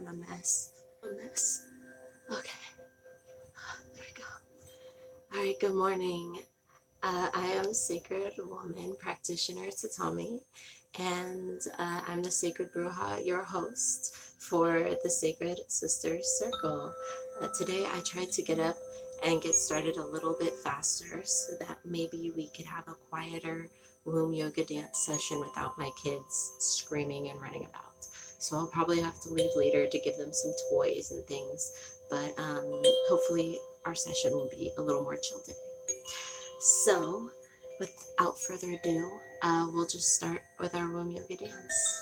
I'm a mess. Okay, there we go. All right, good morning. I am Sacred Woman Practitioner Tahtahme, and I'm the Sacred Bruja, your host for the Sacred Sisters Circle. Today I tried to get up and get started a little bit faster so that maybe we could have a quieter room yoga dance session without my kids screaming and running about. So I'll probably have to leave later to give them some toys and things, but hopefully our session will be a little more chill today. So, without further ado, we'll just start with our womb yoga dance.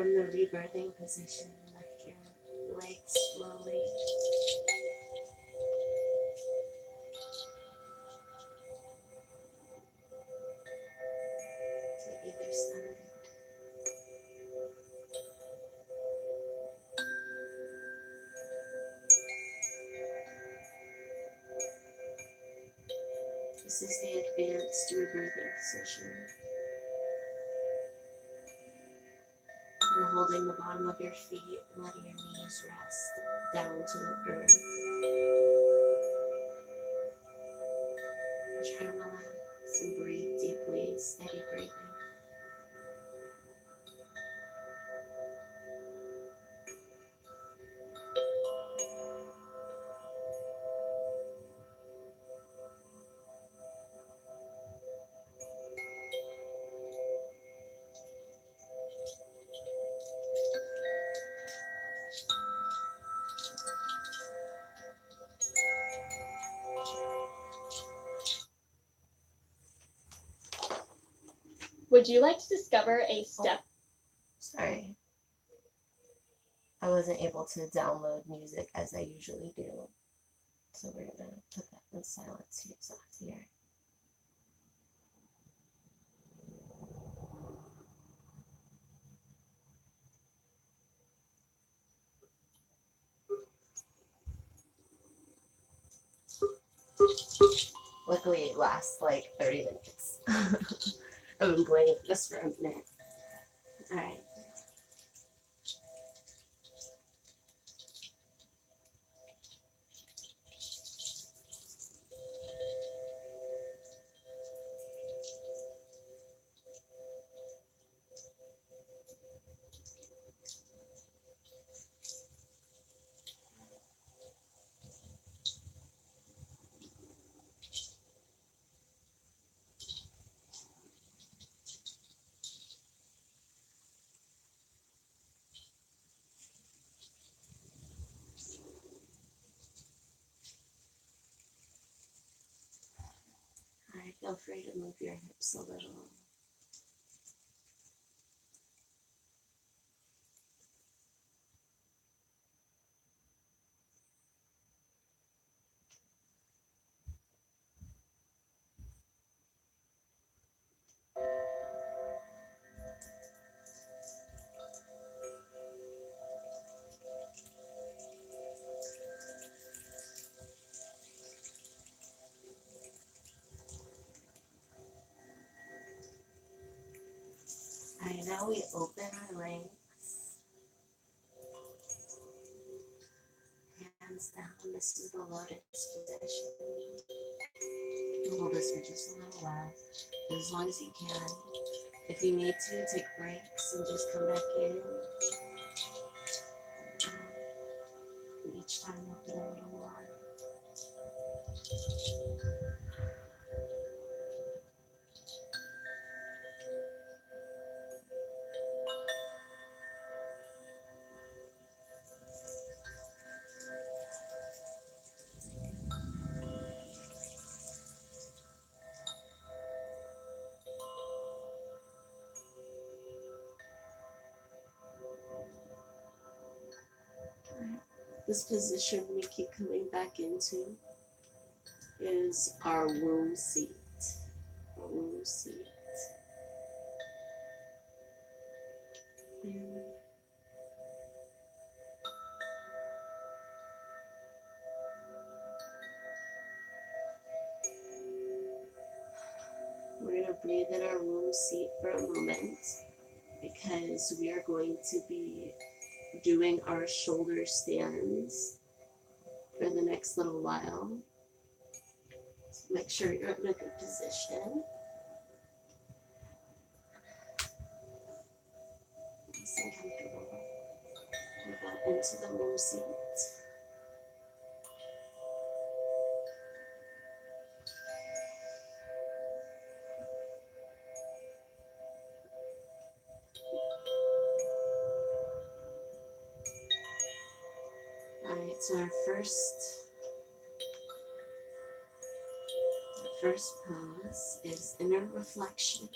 from the rebirthing position, lift your legs slowly. To either side. This is the advanced rebirthing position. You're holding the bottom of your feet and letting your knees rest down to the earth. Try to relax and breathe deeply, steady breathing. Would you like to discover a step? Sorry. I wasn't able to download music as I usually do. So we're going to put that in silence here. So here. Luckily, it lasts like 30 minutes. I've been playing this for a minute. Alright. Alright, feel free to move your hips a little. Alright, now we open our legs. Hands down. This is the lotus position. Hold this for just a little while, as long as you can. If you need to, take breaks and just come back in. And each time open a little more. This position we keep coming back into is our womb seat. Our womb seat. And we're going to breathe in our womb seat for a moment because we are going to be doing our shoulder stands for the next little while. So make sure you're in a good position. Nice and comfortable. We go into the womb seat. Alright, so our first pose is inner reflection.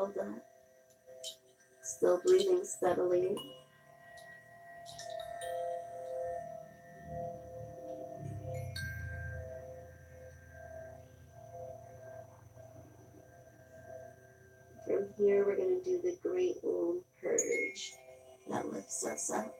Well done. Still breathing steadily. From here, we're going to do the great womb purge that lifts us up.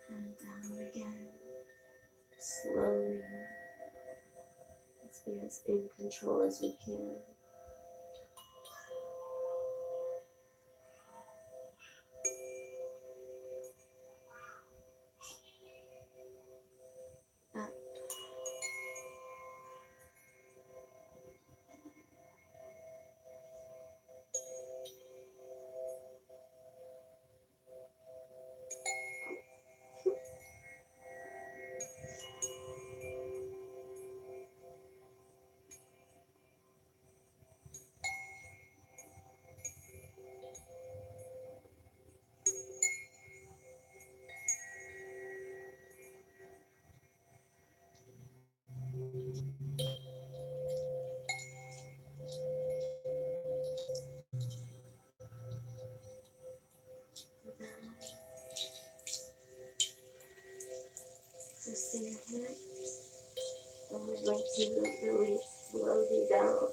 And down again. Slowly. Let's be as in control as we can. Up. Twisting your hip. And we're going to really slow you down.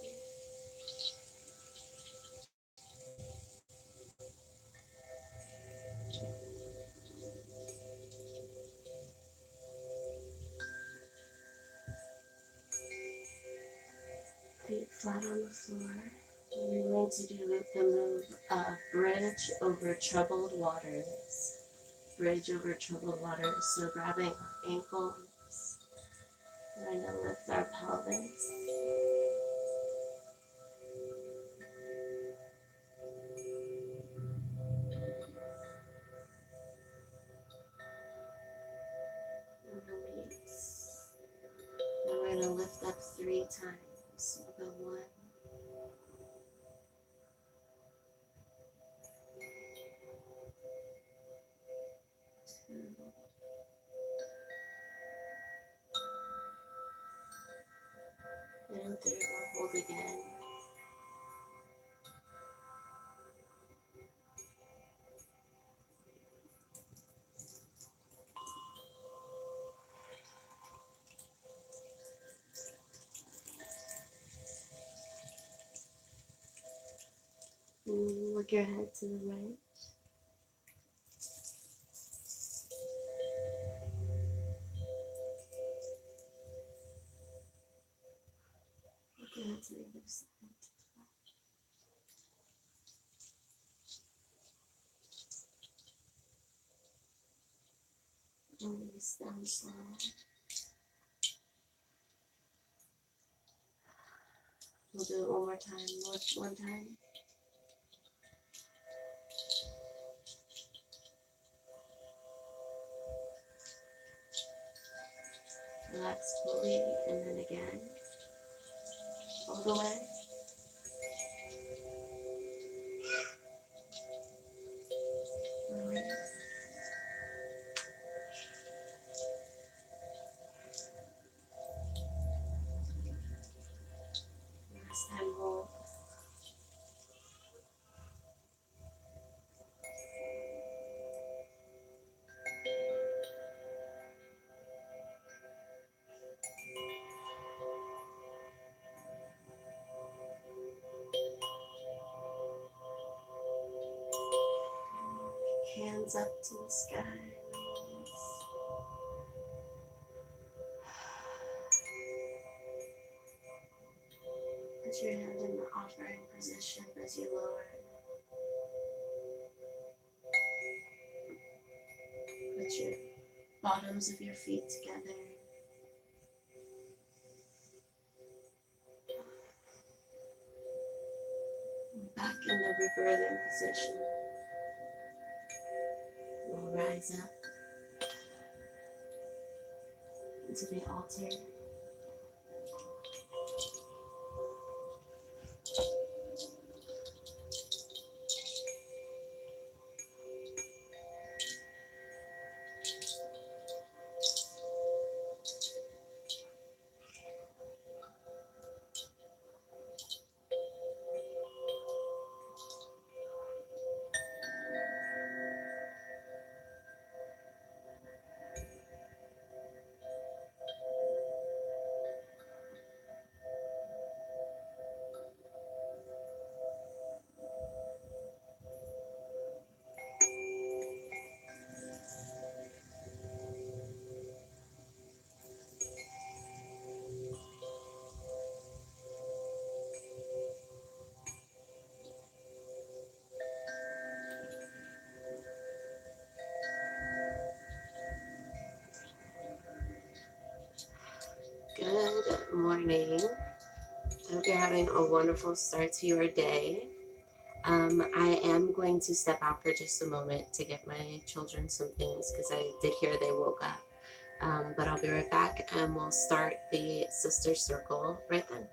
Feet flat on the floor. And we're going to do the move bridge over troubled waters. Bridge over troubled waters. So grabbing our ankles. We're going to lift our pelvis. And release. And we're going to lift up 3 times. We'll go 1, 2, and 3. We'll hold again. And look your head to the right. Look your head to the other side. And release down slow. We'll do it one more time. One time. Relax fully, and then again. All the way. Release. Last time, hold. Hands up to the sky. Release. Put your hand in the offering position as you lower. Put your bottoms of your feet together. Back in the rebirthing position. We'll rise up into the altar. morning. I hope you're having a wonderful start to your day. I am going to step out for just a moment to get my children some things because I did hear they woke up. But I'll be right back and we'll start the sister circle right then.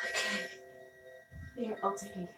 Okay, here, I'll take it.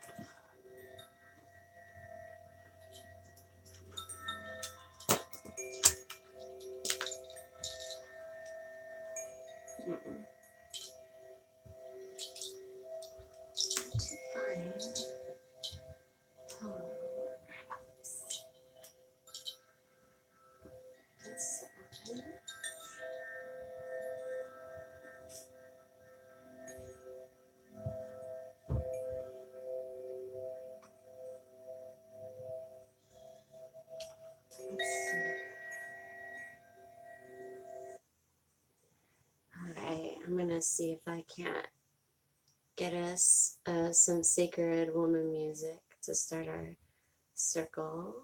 Alright, I'm gonna see if I can't get us some sacred woman music to start our circle.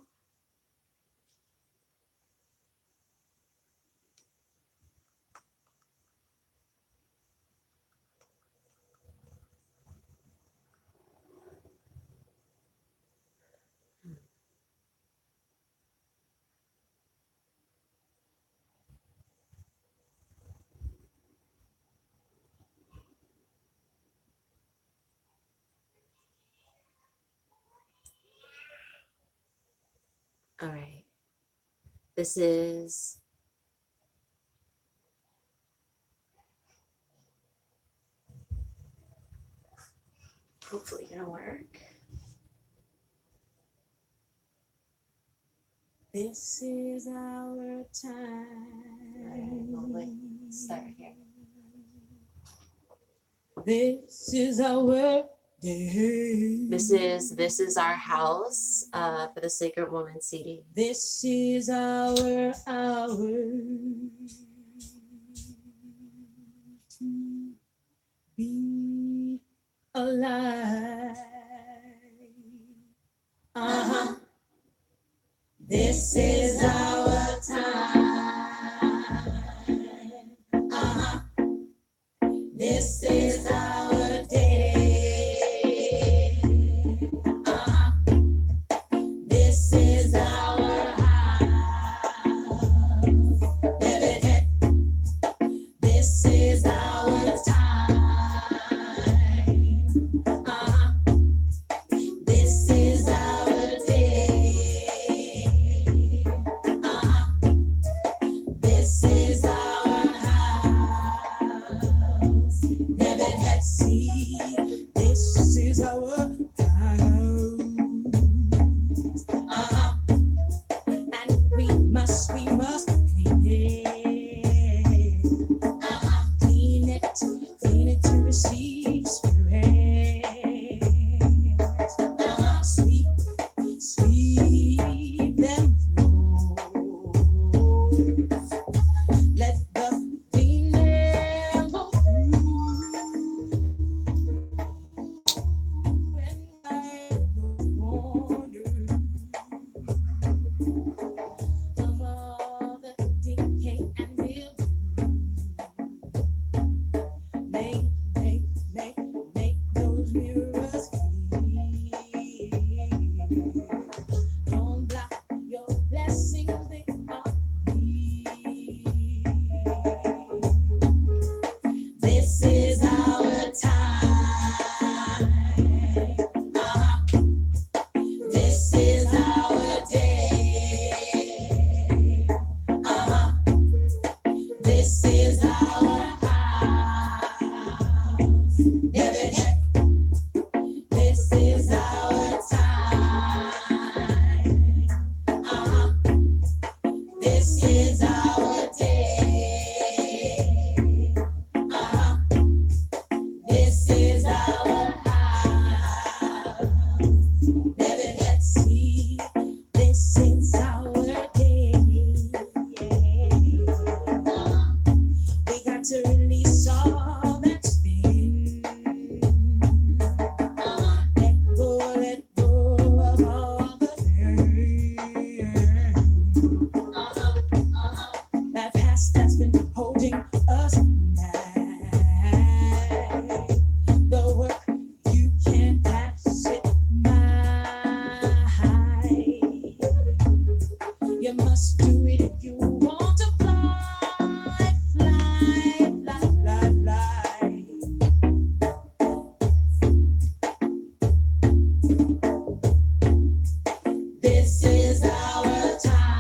Alright, this is hopefully gonna work. This is our time. Right, wait, start here. This is our day. This is our house for the Sacred Woman CD. This is our hour. be alive. This is our time. This is our day. This is our house. This is our time. This is our day. This is our house. Never had seen. This is our house. And we must clean it. Clean it to receive spirit. Sweep them flow. Let the female go through and hide those wonders of all the decay and mildew. Make those mirrors clean. Don't block your blessings, they are free. This is our time. This is our day. This is our house. This is our time. This is our day. This is our house. Let's see. This is our day. We got to release all that's been. Let go of all the pain. That past that's been holding us back. The work you can't pass it by. You must do it if you want to fly. This is our time.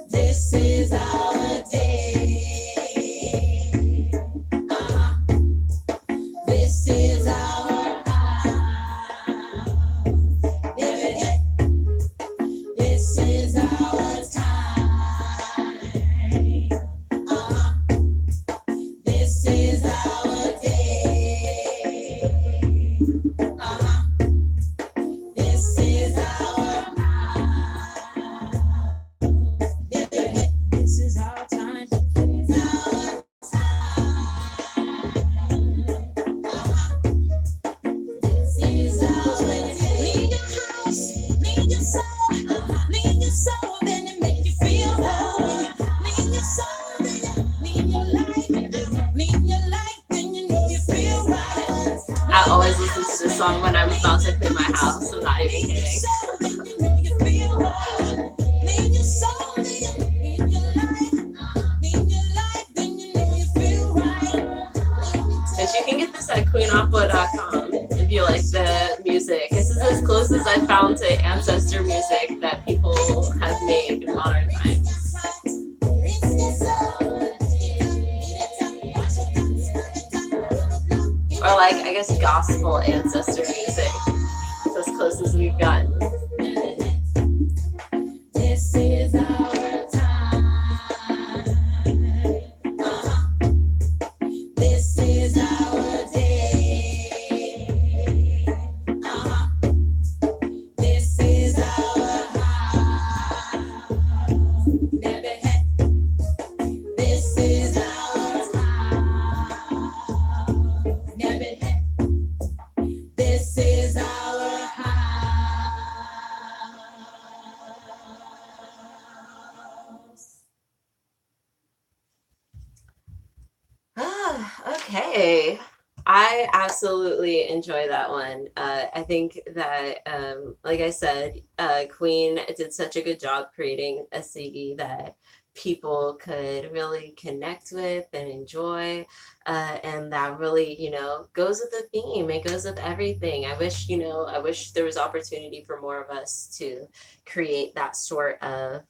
This is our day. This is our house. This is our time. This is our day. This is our house. This is our time. This is our lead your house, lead your soul, lead your soul, then it make you feel whole. Lead your soul, then you lead your life, then you know you feel right. I always listen to this song when I'm about to clean my house. I'm not even kidding. And you can get this at queenopera.com if you like the music. This is as close as I found to ancestor music that people have made in modern times. Or like, I guess, gospel ancestor music. It's as close as we've gotten. This is our time. This is our day. This is our house. This is our Okay. I absolutely enjoy that one. I think that, like I said, Queen did such a good job creating a CD that people could really connect with and enjoy. And that really, goes with the theme. It goes with everything. I wish there was opportunity for more of us to create that sort of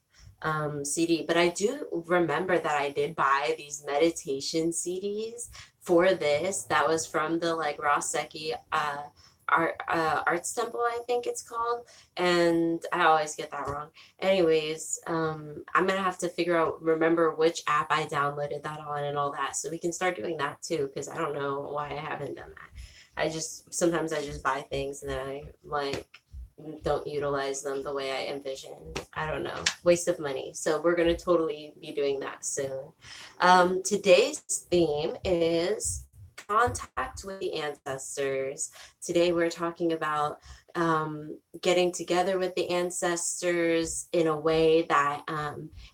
CD. But I do remember that I did buy these meditation CDs for this. That was from the like Roseki Arts Temple, I think it's called. And I always get that wrong. Anyways, I'm gonna have to remember which app I downloaded that on and all that, so we can start doing that too. Because I don't know why I haven't done that. Sometimes I just buy things and then I like don't utilize them the way I envisioned. I don't know, waste of money. So we're going to totally be doing that soon. Today's theme is contact with the ancestors. Today we're talking about getting together with the ancestors in a way that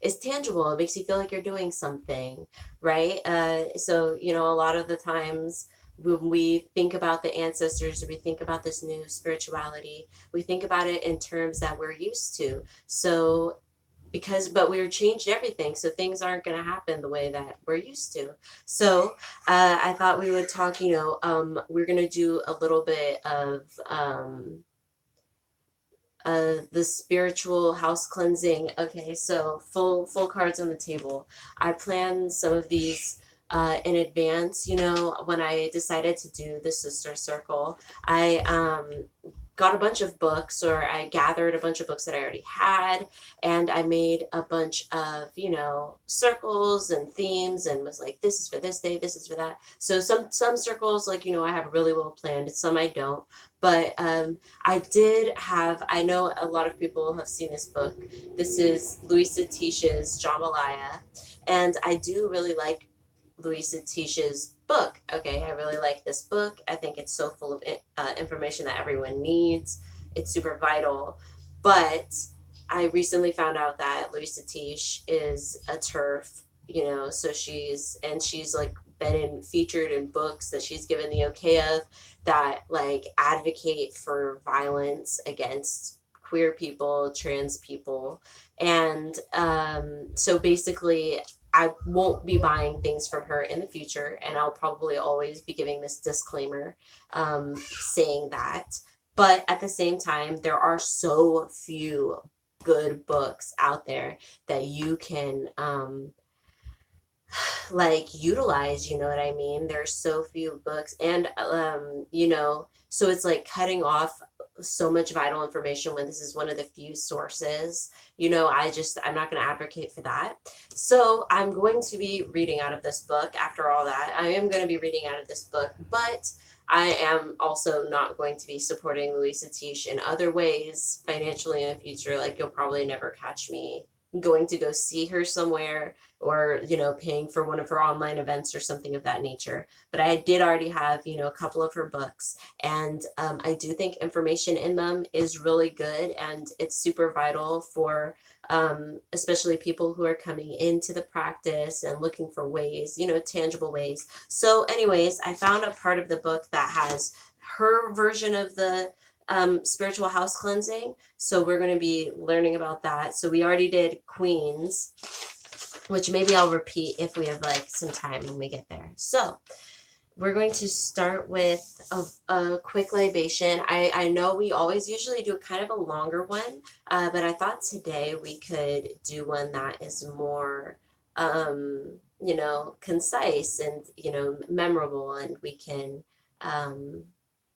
is tangible. It makes you feel like you're doing something, right? So, a lot of the times when we think about the ancestors, we think about this new spirituality, we think about it in terms that we're used to. So but we've changed everything, so things aren't going to happen the way that we're used to. So I thought we would talk, we're going to do a little bit of the spiritual house cleansing. Okay, so full cards on the table. I planned some of these in advance. When I decided to do the sister circle, I got a bunch of books, or I gathered a bunch of books that I already had, and I made a bunch of, circles and themes, and was like, this is for this day, this is for that. So some circles, like, I have really well planned, some I don't. But I know a lot of people have seen this book. This is Luisah Teish's Jambalaya, and I do really like Luisah Teish's book. Okay, I really like this book. I think it's so full of information that everyone needs. It's super vital. But I recently found out that Luisah Teish is a TERF, so she's like featured in books that she's given the okay of, that like advocate for violence against queer people, trans people. And so basically I won't be buying things from her in the future, and I'll probably always be giving this disclaimer saying that. But at the same time, there are so few good books out there that you can like utilize, you know what I mean? There's so few books, and so it's like cutting off so much vital information when this is one of the few sources. I'm not going to advocate for that. So I'm going to be reading out of this book. After all that, I am going to be reading out of this book, but I am also not going to be supporting Luisah Teish in other ways financially in the future. Like, you'll probably never catch me going to go see her somewhere, or paying for one of her online events or something of that nature. But I did already have a couple of her books, and I do think information in them is really good, and it's super vital for especially people who are coming into the practice and looking for ways, tangible ways. So anyways, I found a part of the book that has her version of the spiritual house cleansing. So we're going to be learning about that. So we already did Queens, which maybe I'll repeat if we have like some time when we get there. So we're going to start with a quick libation. I know we always usually do kind of a longer one, but I thought today we could do one that is more, concise and, memorable, and we can,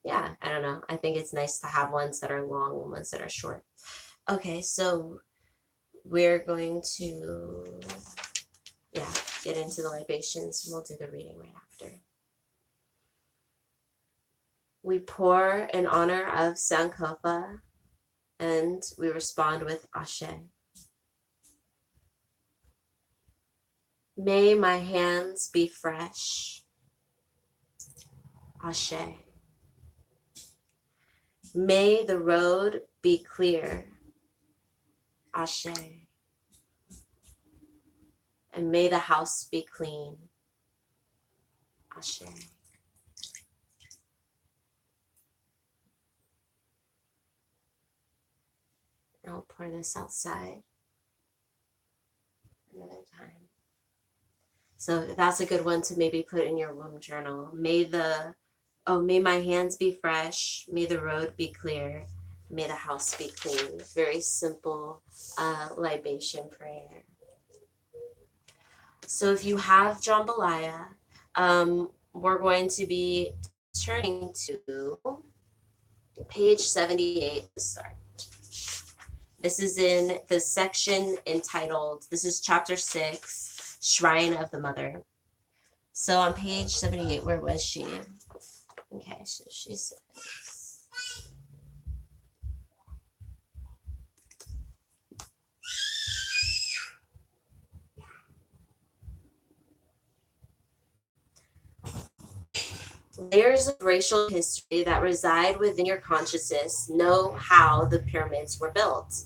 yeah, I don't know. I think it's nice to have ones that are long and ones that are short. Okay, so we're going to, get into the libations, and we'll do the reading right after. We pour in honor of Sankofa, and we respond with Ashe. May my hands be fresh. Ashe. May the road be clear. Ashe. And may the house be clean. posture. I'll pour this outside another time. So that's a good one to maybe put in your womb journal. May my hands be fresh. May the road be clear. May the house be clean. Very simple libation prayer. So if you have Jambalaya, we're going to be turning to page 78 to start. This is in the section entitled, this is chapter 6, Shrine of the Mother. So on page 78, where was she? Okay, so she says, layers of racial history that reside within your consciousness know how the pyramids were built.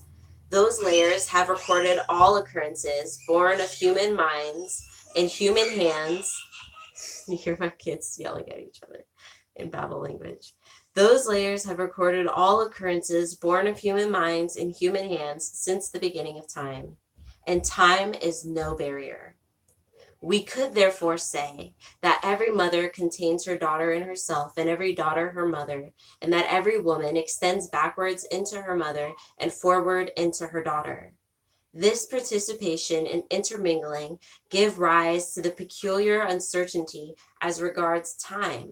Those layers have recorded all occurrences born of human minds and human hands. You hear my kids yelling at each other in Babel language. Those layers have recorded all occurrences born of human minds and human hands since the beginning of time. And time is no barrier. We could therefore say that every mother contains her daughter in herself, and every daughter her mother, and that every woman extends backwards into her mother and forward into her daughter. This participation and intermingling give rise to the peculiar uncertainty as regards time.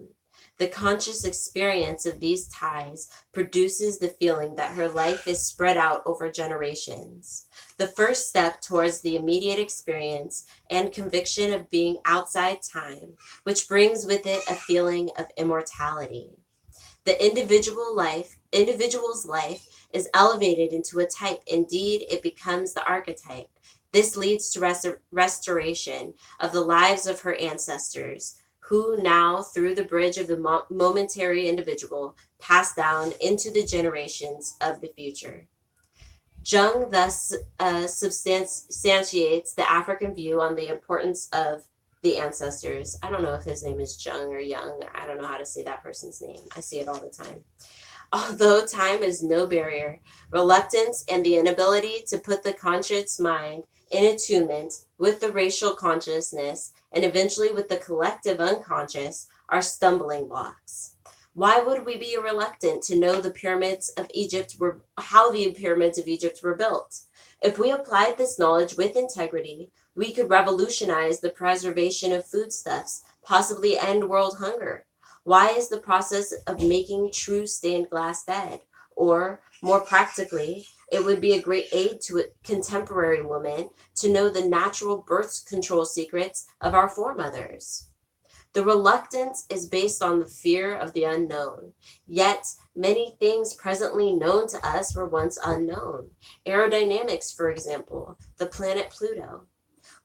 The conscious experience of these ties produces the feeling that her life is spread out over generations. The first step towards the immediate experience and conviction of being outside time, which brings with it a feeling of immortality. The individual's life is elevated into a type. Indeed, it becomes the archetype. This leads to restoration of the lives of her ancestors, who now, through the bridge of the momentary individual, pass down into the generations of the future. Jung thus substantiates the African view on the importance of the ancestors. I don't know if his name is Jung or Young. I don't know how to say that person's name. I see it all the time. Although time is no barrier, reluctance and the inability to put the conscious mind in attunement with the racial consciousness and eventually with the collective unconscious are stumbling blocks. Why would we be reluctant to know how the pyramids of Egypt were built? If we applied this knowledge with integrity, we could revolutionize the preservation of foodstuffs, possibly end world hunger. Why is the process of making true stained glass dead? Or, more practically, it would be a great aid to a contemporary woman to know the natural birth control secrets of our foremothers. The reluctance is based on the fear of the unknown. Yet, many things presently known to us were once unknown. Aerodynamics, for example, the planet Pluto.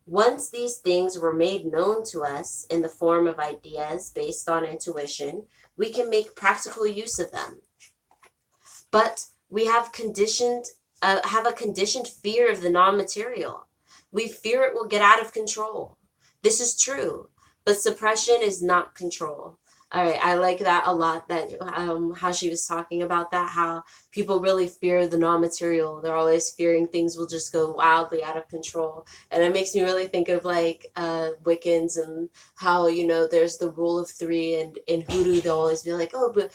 Once these things were made known to us in the form of ideas based on intuition, we can make practical use of them. But we have a conditioned fear of the non-material. We fear it will get out of control. This is true, but suppression is not control. All right, I like that a lot, that how she was talking about that, how people really fear the non-material. They're always fearing things will just go wildly out of control. And it makes me really think of like Wiccans and how, there's the rule of three, and in Hoodoo, they'll always be like, oh, but,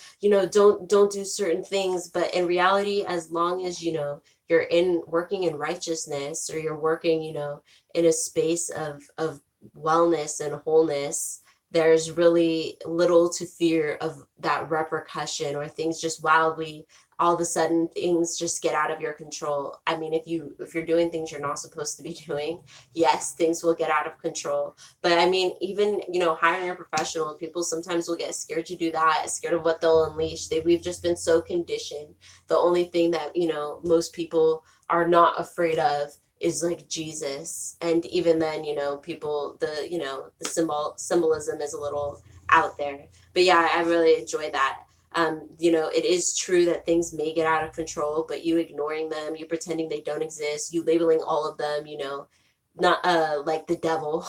don't do certain things. But in reality, as long as, you're working in righteousness, or you're working, in a space of wellness and wholeness, there's really little to fear of that repercussion, or things just wildly, all of a sudden things just get out of your control. I mean, if you're doing things you're not supposed to be doing, yes, things will get out of control. But I mean, even, hiring a professional, people sometimes will get scared to do that, scared of what they'll unleash. We've just been so conditioned. The only thing that, most people are not afraid of is like Jesus. And even then, people, the symbolism is a little out there. But yeah, I really enjoy that. It is true that things may get out of control, but you ignoring them, you pretending they don't exist, you labeling all of them, not like the devil,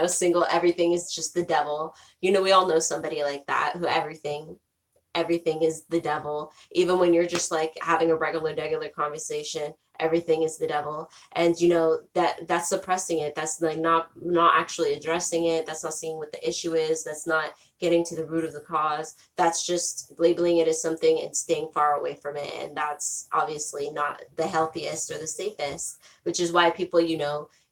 single, everything is just the devil. We all know somebody like that, who everything is the devil. Even when you're just like having a regular conversation, everything is the devil. And that's suppressing it. That's like not actually addressing it. That's not seeing what the issue is. That's not getting to the root of the cause. That's just labeling it as something and staying far away from it. And that's obviously not the healthiest or the safest, which is why people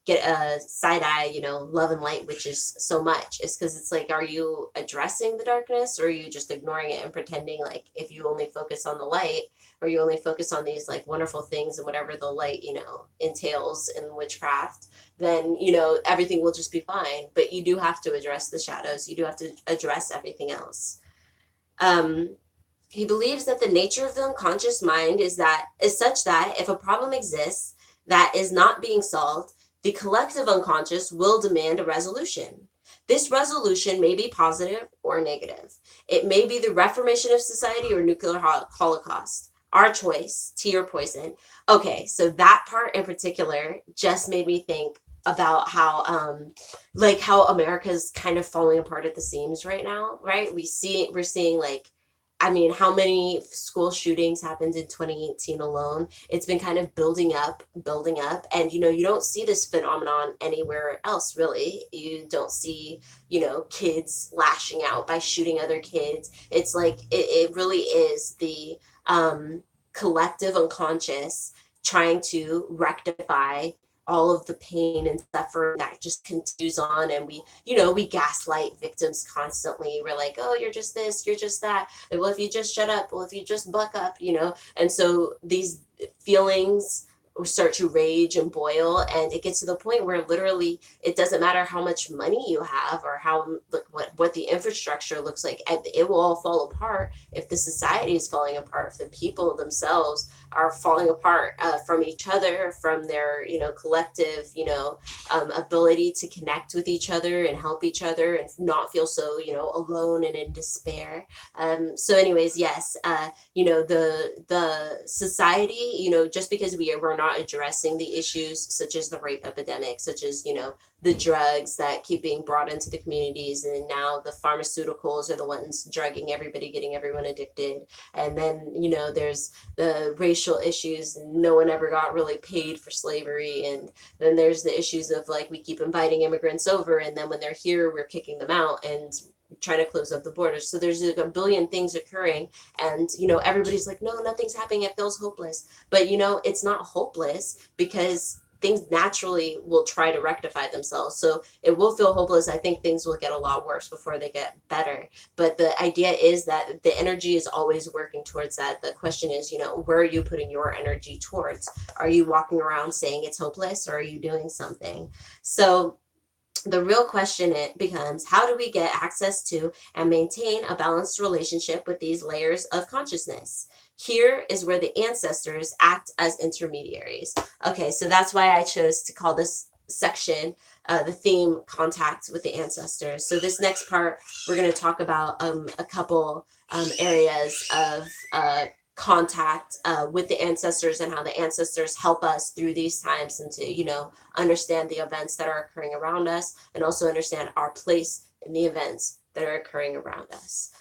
get a side eye, love and light witches so much. Is because it's like, are you addressing the darkness, or are you just ignoring it and pretending like if you only focus on the light, or you only focus on these like wonderful things and whatever the light, entails in witchcraft, then, everything will just be fine. But you do have to address the shadows. You do have to address everything else. He believes that the nature of the unconscious mind is such that if a problem exists that is not being solved, the collective unconscious will demand a resolution. This resolution may be positive or negative. It may be the reformation of society or nuclear holocaust. Our choice, tea or poison. Okay, so that part in particular just made me think about how how America's kind of falling apart at the seams right now, right? We're seeing like, I mean, how many school shootings happened in 2018 alone? It's been kind of building up. And, you don't see this phenomenon anywhere else, really. You don't see, kids lashing out by shooting other kids. It's like, it really is the collective unconscious trying to rectify all of the pain and suffering that just continues on. And we gaslight victims constantly. We're like, oh, you're just this, you're just that. And, well, if you just shut up, well, if you just buck up, and so these feelings start to rage and boil, and it gets to the point where literally it doesn't matter how much money you have or how what the infrastructure looks like. It will all fall apart if the society is falling apart, if the people themselves are falling apart from each other, from their collective ability to connect with each other and help each other and not feel so alone and in despair. So anyways, yes, the society, just because we're not addressing the issues such as the rape epidemic, such as the drugs that keep being brought into the communities, and now the pharmaceuticals are the ones drugging everybody, getting everyone addicted. And then there's the racial issues, and no one ever got really paid for slavery. And then there's the issues of like, we keep inviting immigrants over, and then when they're here, we're kicking them out and trying to close up the borders. So there's like a billion things occurring, and everybody's like, no, nothing's happening, it feels hopeless. But it's not hopeless, because things naturally will try to rectify themselves. So it will feel hopeless. I think things will get a lot worse before they get better. But the idea is that the energy is always working towards that. The question is, where are you putting your energy towards? Are you walking around saying it's hopeless, or are you doing something? So the real question it becomes, how do we get access to and maintain a balanced relationship with these layers of consciousness? Here is where the ancestors act as intermediaries. Okay, so that's why I chose to call this section the theme contact with the ancestors. So this next part, we're going to talk about a couple areas of contact with the ancestors, and how the ancestors help us through these times, and to understand the events that are occurring around us, and also understand our place in the events that are occurring around us.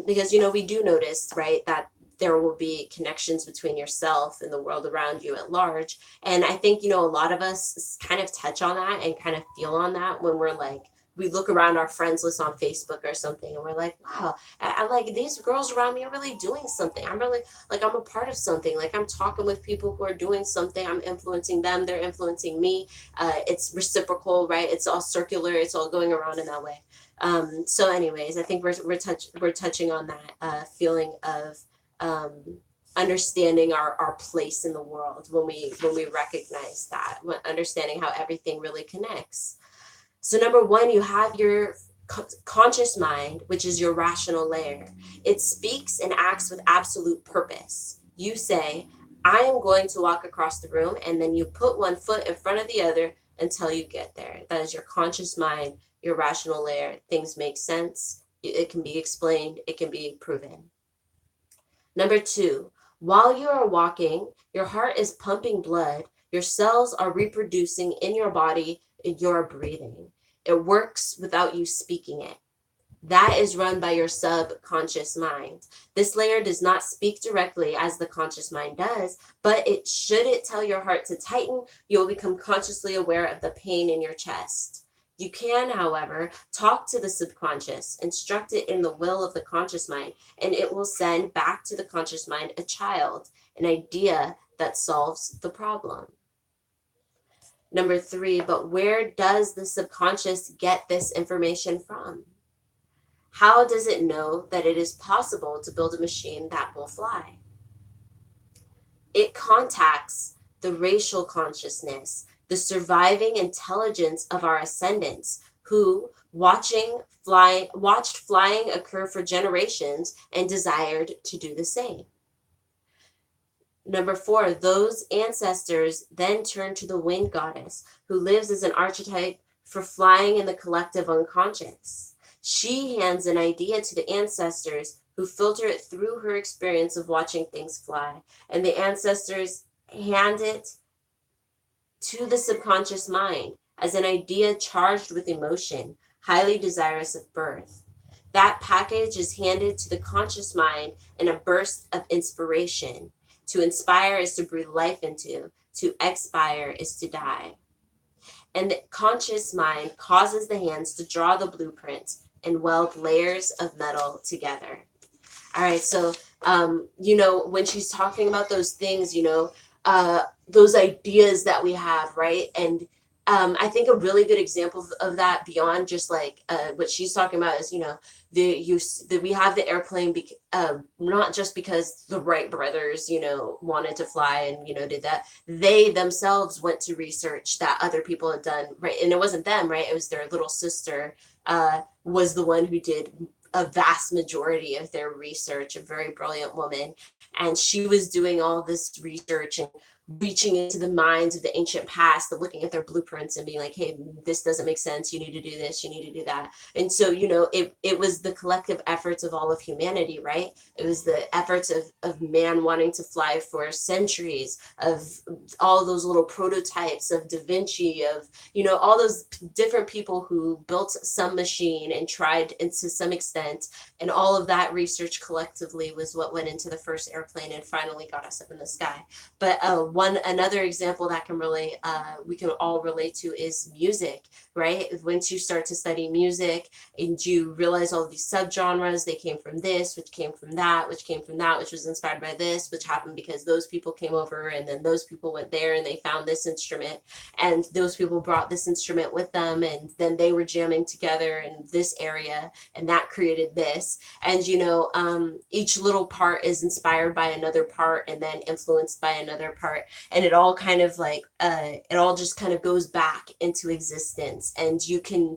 Because we do notice, right, that there will be connections between yourself and the world around you at large. And I think a lot of us kind of touch on that and kind of feel on that when we're like, we look around our friends list on Facebook or something, and we're like, wow, I like these girls around me are really doing something. I'm really like, I'm a part of something. Like, I'm talking with people who are doing something. I'm influencing them. They're influencing me. It's reciprocal, right? It's all circular. It's all going around in that way. So anyways, I think we're touching on that feeling of understanding our place in the world when we recognize that, when understanding how everything really connects. So number one, you have your conscious mind, which is your rational layer. It speaks and acts with absolute purpose. You say, I am going to walk across the room, and then you put one foot in front of the other until you get there. That is your conscious mind, your rational layer. Things make sense. It can be explained. It can be proven. Number two, while you are walking, your heart is pumping blood. Your cells are reproducing in your body. You're breathing. It works without you speaking it. That is run by your subconscious mind. This layer does not speak directly as the conscious mind does, but should it tell your heart to tighten, you'll become consciously aware of the pain in your chest. You can, however, talk to the subconscious, instruct it in the will of the conscious mind, and it will send back to the conscious mind a child, an idea that solves the problem. Number 3, but where does the subconscious get this information from? How does it know that it is possible to build a machine that will fly? It contacts the racial consciousness, the surviving intelligence of our ascendants, who watched flying occur for generations and desired to do the same. Number 4, those ancestors then turn to the wind goddess, who lives as an archetype for flying in the collective unconscious. She hands an idea to the ancestors, who filter it through her experience of watching things fly, and the ancestors hand it to the subconscious mind as an idea charged with emotion, highly desirous of birth. That package is handed to the conscious mind in a burst of inspiration. To inspire is to breathe life into, to expire is to die. And the conscious mind causes the hands to draw the blueprint and weld layers of metal together. All right, so, when she's talking about those things, those ideas that we have, right? And I think a really good example of that, beyond just like what she's talking about, is, we have the airplane, not just because the Wright brothers, wanted to fly and, did that. They themselves went to research that other people had done, right? And it wasn't them, right? It was their little sister, was the one who did a vast majority of their research, a very brilliant woman. And she was doing all this research and reaching into the minds of the ancient past, and looking at their blueprints and being like, hey, this doesn't make sense. You need to do this. You need to do that. And so, it was the collective efforts of all of humanity, right? It was the efforts of man wanting to fly for centuries, of all those little prototypes of Da Vinci, of, all those different people who built some machine and tried, and to some extent, and all of that research collectively was what went into the first airplane and finally got us up in the sky. But another example that we can all relate to is music, right? Once you start to study music and you realize all these subgenres, they came from this, which came from that, which came from that, which was inspired by this, which happened because those people came over, and then those people went there and they found this instrument, and those people brought this instrument with them, and then they were jamming together in this area, and that created this. And each little part is inspired by another part and then influenced by another part, and it all kind of like it all just kind of goes back into existence. And you can,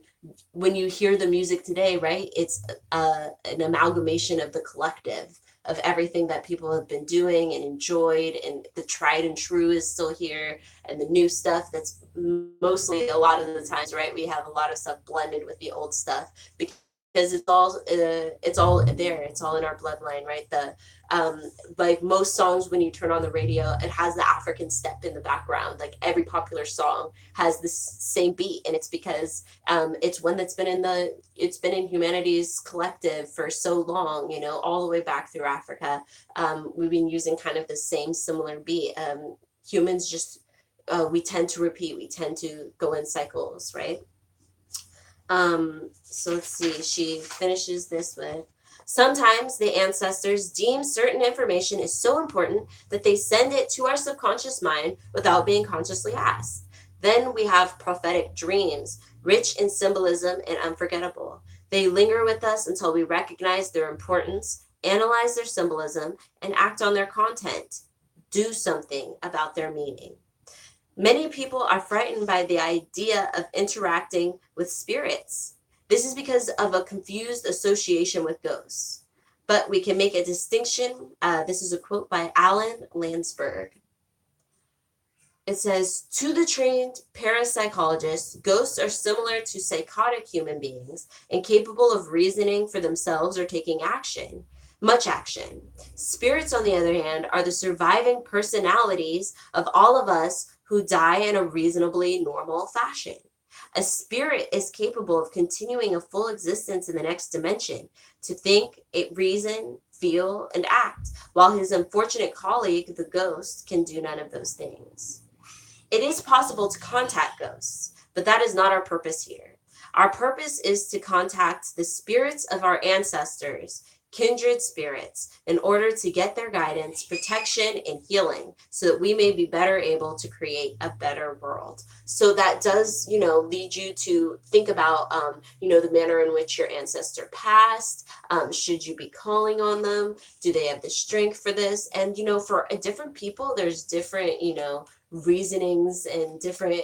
when you hear the music today, right, it's an amalgamation of the collective of everything that people have been doing and enjoyed, and the tried and true is still here, and the new stuff that's mostly, a lot of the times, right, we have a lot of stuff blended with the old stuff, because it's all there, it's all in our bloodline, right? Like most songs, when you turn on the radio, it has the African step in the background. Like every popular song has this same beat, and it's because it's one that's been in humanity's collective for so long, all the way back through Africa. We've been using kind of the same similar beat. Humans just we tend to repeat, we tend to go in cycles, right? So let's see, she finishes this with, sometimes the ancestors deem certain information is so important that they send it to our subconscious mind without being consciously asked. Then we have prophetic dreams, rich in symbolism and unforgettable. They linger with us until we recognize their importance, analyze their symbolism, and act on their content. Do something about their meaning. Many people are frightened by the idea of interacting with spirits. This is because of a confused association with ghosts. But we can make a distinction. This is a quote by Alan Landsberg. It says, to the trained parapsychologist, ghosts are similar to psychotic human beings and capable of reasoning for themselves or taking action. Much action. Spirits, on the other hand, are the surviving personalities of all of us who die in a reasonably normal fashion. A spirit is capable of continuing a full existence in the next dimension, to think, reason, feel, and act, while his unfortunate colleague, the ghost, can do none of those things. It is possible to contact ghosts, but that is not our purpose here. Our purpose is to contact the spirits of our ancestors, kindred spirits, in order to get their guidance, protection, and healing, so that we may be better able to create a better world. So that does, lead you to think about, the manner in which your ancestor passed. Should you be calling on them? Do they have the strength for this? And, for different people, there's different, reasonings and different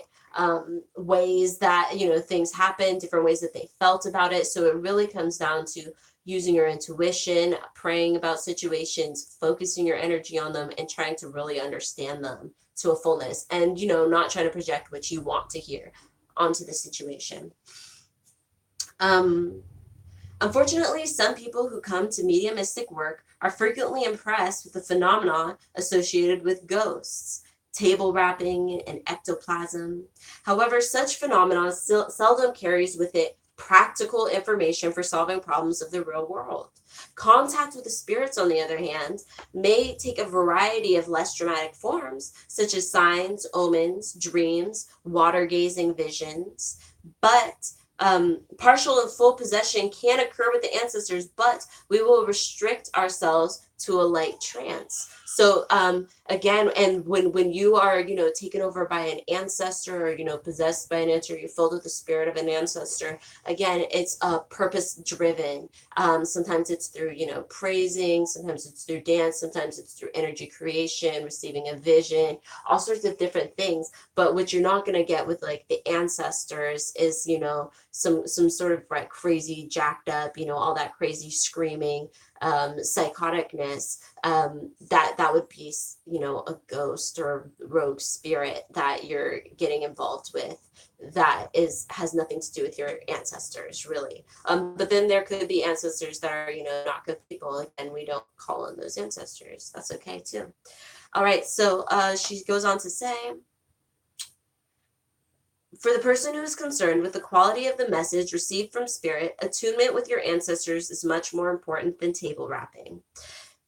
ways that things happen, different ways that they felt about it. So it really comes down to using your intuition, praying about situations, focusing your energy on them, and trying to really understand them to a fullness, and not trying to project what you want to hear onto the situation. Unfortunately, some people who come to mediumistic work are frequently impressed with the phenomena associated with ghosts, table wrapping, and ectoplasm. However, such phenomena seldom carries with it practical information for solving problems of the real world. Contact with the spirits, on the other hand, may take a variety of less dramatic forms, such as signs, omens, dreams, water-gazing visions, but partial and full possession can occur with the ancestors, but we will restrict ourselves to a light trance. So again, and when you are, taken over by an ancestor, or, possessed by an ancestor, you're filled with the spirit of an ancestor, again, it's purpose driven. Sometimes it's through, praising, sometimes it's through dance, sometimes it's through energy creation, receiving a vision, all sorts of different things. But what you're not going to get with like the ancestors is, some sort of like crazy jacked up, all that crazy screaming, psychoticness, that would be, a ghost or rogue spirit that you're getting involved with that has nothing to do with your ancestors, really. But then there could be ancestors that are, not good people, and we don't call on those ancestors. That's okay too. All right, so she goes on to say, for the person who is concerned with the quality of the message received from spirit, attunement with your ancestors is much more important than table wrapping.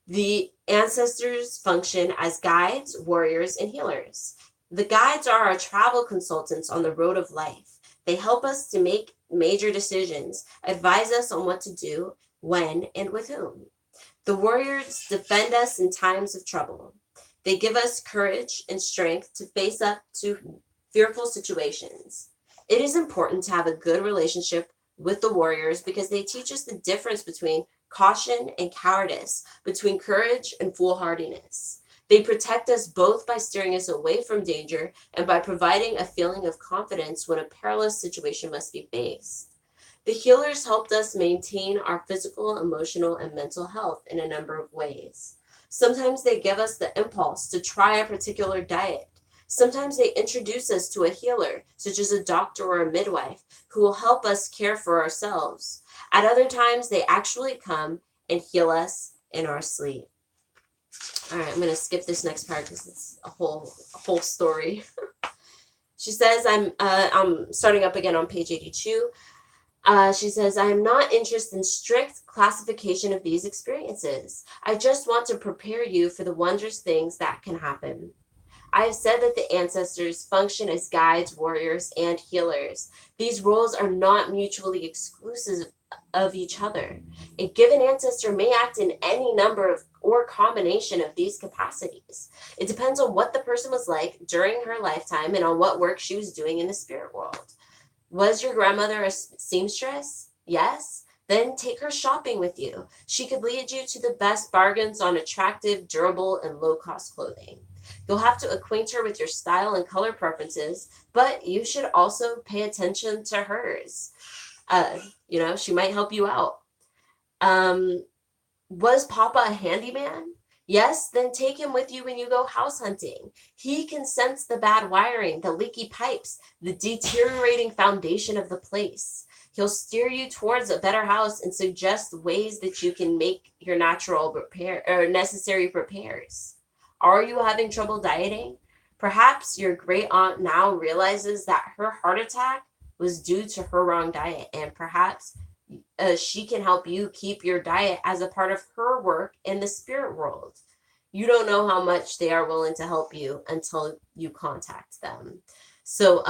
The ancestors function as guides, warriors, and healers. The guides are our travel consultants on the road of life. They help us to make major decisions, advise us on what to do, when, and with whom. The warriors defend us in times of trouble. They give us courage and strength to face up to fearful situations. It is important to have a good relationship with the warriors because they teach us the difference between caution and cowardice, between courage and foolhardiness. They protect us both by steering us away from danger and by providing a feeling of confidence when a perilous situation must be faced. The healers helped us maintain our physical, emotional, and mental health in a number of ways. Sometimes they give us the impulse to try a particular diet. Sometimes they introduce us to a healer, such as a doctor or a midwife, who will help us care for ourselves. At other times, they actually come and heal us in our sleep. All right, I'm going to skip this next part because it's a whole story. She says, I'm starting up again on page 82. She says, I am not interested in strict classification of these experiences. I just want to prepare you for the wondrous things that can happen. I have said that the ancestors function as guides, warriors, and healers. These roles are not mutually exclusive of each other. A given ancestor may act in any number of or combination of these capacities. It depends on what the person was like during her lifetime and on what work she was doing in the spirit world. Was your grandmother a seamstress? Yes? Then take her shopping with you. She could lead you to the best bargains on attractive, durable, and low-cost clothing. You'll have to acquaint her with your style and color preferences, but you should also pay attention to hers. She might help you out. Was Papa a handyman? Yes, then take him with you when you go house hunting. He can sense the bad wiring, the leaky pipes, the deteriorating foundation of the place. He'll steer you towards a better house and suggest ways that you can make your natural repair or necessary repairs. Are you having trouble dieting? Perhaps your great aunt now realizes that her heart attack was due to her wrong diet. And perhaps she can help you keep your diet as a part of her work in the spirit world. You don't know how much they are willing to help you until you contact them. So,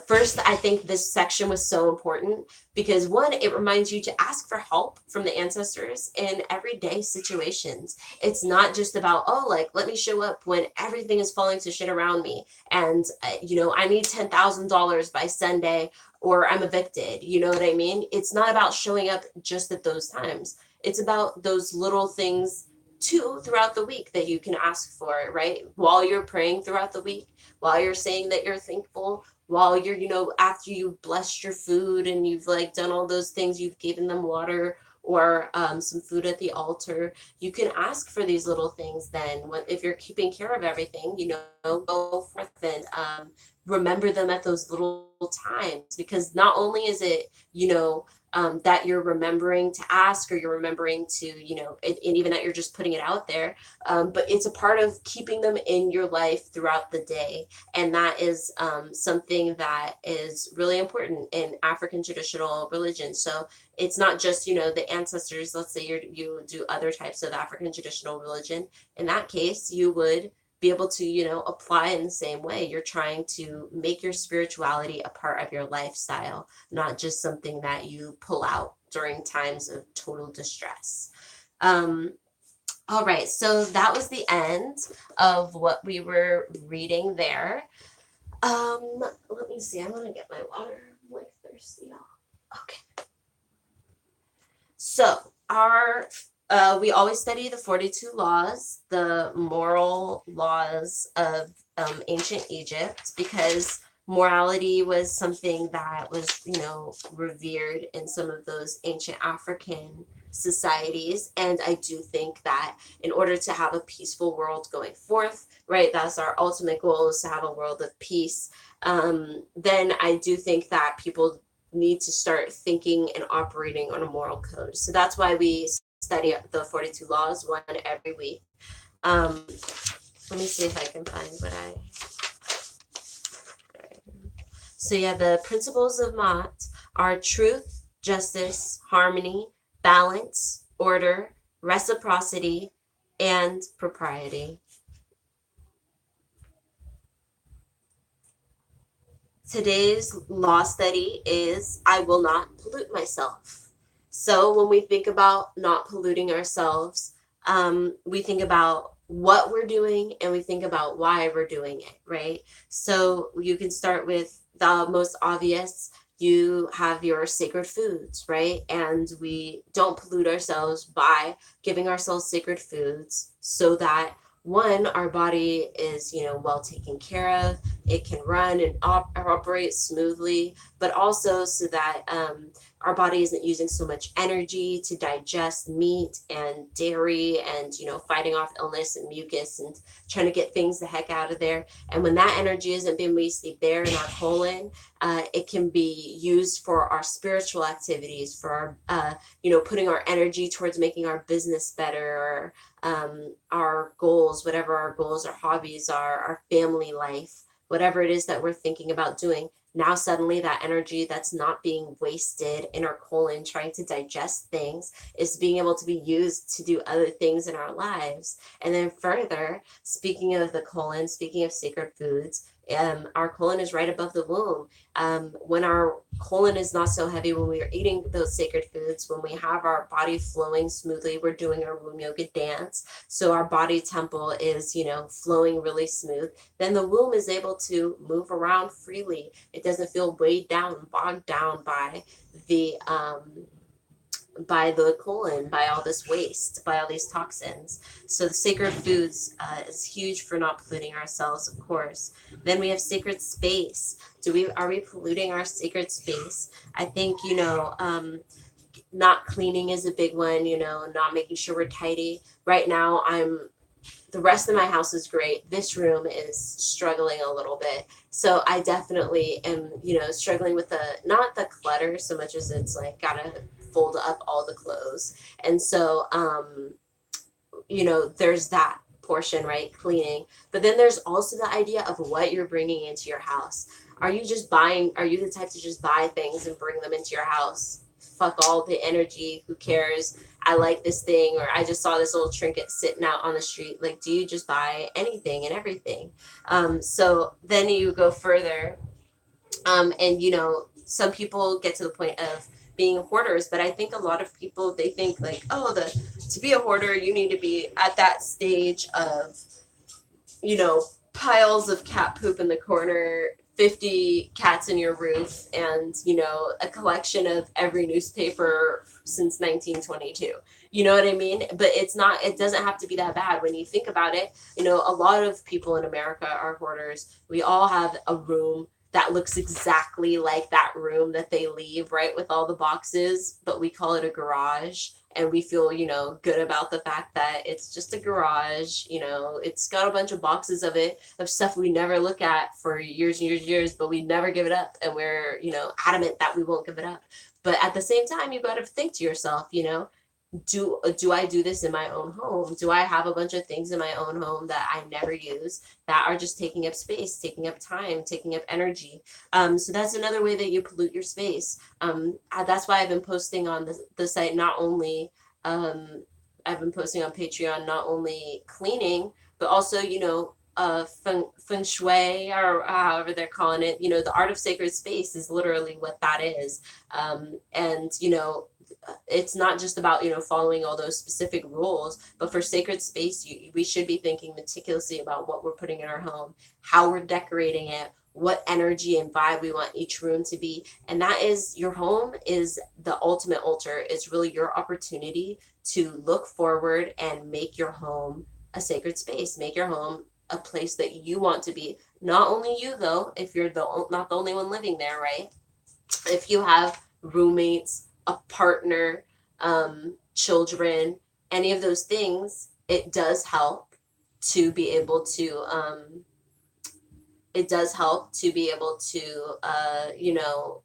first, I think this section was so important because one, it reminds you to ask for help from the ancestors in everyday situations. It's not just about, oh, like, let me show up when everything is falling to shit around me. And, I need $10,000 by Sunday or I'm evicted. You know what I mean? It's not about showing up just at those times. It's about those little things too throughout the week that you can ask for, right? While you're praying throughout the week, while you're saying that you're thankful, while you're, after you've blessed your food and you've like done all those things, you've given them water or some food at the altar, you can ask for these little things. Then if you're keeping care of everything, go forth and remember them at those little times, because not only is it, that you're remembering to ask, or you're remembering to, and even that you're just putting it out there, but it's a part of keeping them in your life throughout the day. And that is something that is really important in African traditional religion. So it's not just, the ancestors. Let's say you do other types of African traditional religion. In that case, you would be able to, apply in the same way. You're trying to make your spirituality a part of your lifestyle, not just something that you pull out during times of total distress. All right, so that was the end of what we were reading there. Let me see. I'm gonna get my water. I'm like thirsty now. Okay. So we always study the 42 laws, the moral laws of ancient Egypt, because morality was something that was, revered in some of those ancient African societies. And I do think that in order to have a peaceful world going forth, right, that's our ultimate goal, is to have a world of peace. Then I do think that people need to start thinking and operating on a moral code. So that's why we study the 42 laws, one every week. Let me see if I can find what So yeah, the principles of Ma'at are truth, justice, harmony, balance, order, reciprocity, and propriety. Today's law study is I will not pollute myself. So when we think about not polluting ourselves, we think about what we're doing and we think about why we're doing it, right? So you can start with the most obvious. You have your sacred foods, right? And we don't pollute ourselves by giving ourselves sacred foods so that one, our body is, well taken care of. It can run and operate smoothly, but also so that our body isn't using so much energy to digest meat and dairy and, fighting off illness and mucus and trying to get things the heck out of there. And when that energy isn't being wasted there in our colon, it can be used for our spiritual activities, for our, putting our energy towards making our business better, or our goals, whatever our goals or hobbies are, our family life, whatever it is that we're thinking about doing. Now suddenly that energy that's not being wasted in our colon trying to digest things is being able to be used to do other things in our lives. And then further, speaking of the colon, speaking of sacred foods, our colon is right above the womb. When our colon is not so heavy, when we are eating those sacred foods, when we have our body flowing smoothly, we're doing our womb yoga dance. So our body temple is, flowing really smooth. Then the womb is able to move around freely. It doesn't feel weighed down, bogged down by the colon, by all this waste, by all these toxins. So the sacred foods is huge for not polluting ourselves, of course. Then we have sacred space. Are we polluting our sacred space? I think, not cleaning is a big one, not making sure we're tidy. Right now, the rest of my house is great. This room is struggling a little bit. So I definitely am, struggling with not the clutter so much as it's like gotta fold up all the clothes. And so, there's that portion, right? Cleaning. But then there's also the idea of what you're bringing into your house. Are you just buying, are you the type to just buy things and bring them into your house? Fuck all the energy, who cares? I like this thing, or I just saw this little trinket sitting out on the street. Like, do you just buy anything and everything? So then you go further, and you know, some people get to the point of being hoarders, but I think a lot of people, they think like, oh, the to be a hoarder, you need to be at that stage of, you know, piles of cat poop in the corner, 50 cats in your roof, and, you know, a collection of every newspaper since 1922. You know what I mean? But it's not, it doesn't have to be that bad when you think about it. You know, a lot of people in America are hoarders. We all have a room that looks exactly like that room that they leave, right, with all the boxes, but we call it a garage, and we feel, you know, good about the fact that it's just a garage. You know, it's got a bunch of boxes of it, of stuff we never look at for years and years and years, but we never give it up, and we're, you know, adamant that we won't give it up. But at the same time, you've got to think to yourself, you know, do I do this in my own home? Do I have a bunch of things in my own home that I never use, that are just taking up space, taking up time, taking up energy? So that's another way that you pollute your space. That's why I've been posting on the site, not only, I've been posting on Patreon, not only cleaning, but also, you know, feng shui, or however they're calling it. You know, the art of sacred space is literally what that is. And, you know, it's not just about, you know, following all those specific rules, but for sacred space, we should be thinking meticulously about what we're putting in our home, how we're decorating it, what energy and vibe we want each room to be. And that is, your home is the ultimate altar. It's really your opportunity to look forward and make your home a sacred space, make your home a place that you want to be. Not only you, though, if you're not the only one living there, right? If you have roommates, a partner, children, any of those things, it does help to be able to, you know,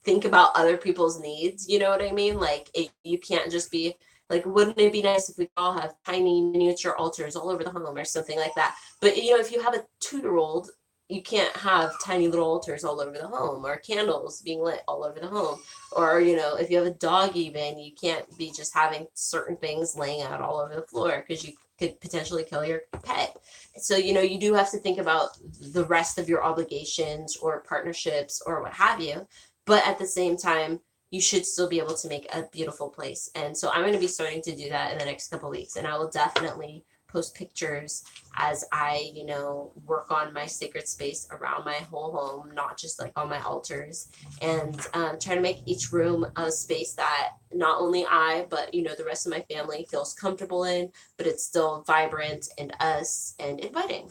think about other people's needs. You know what I mean? Like, you can't just be like, wouldn't it be nice if we all have tiny miniature altars all over the home or something like that? But, you know, if you have a 2-year-old, you can't have tiny little altars all over the home, or candles being lit all over the home. Or, you know, if you have a dog, even, you can't be just having certain things laying out all over the floor, because you could potentially kill your pet. So, you know, you do have to think about the rest of your obligations or partnerships or what have you. But at the same time, you should still be able to make a beautiful place. And so I'm going to be starting to do that in the next couple of weeks. And I will definitely post pictures as I, you know, work on my sacred space around my whole home, not just like on my altars, and try to make each room a space that not only I, but, you know, the rest of my family feels comfortable in, but it's still vibrant and us and inviting.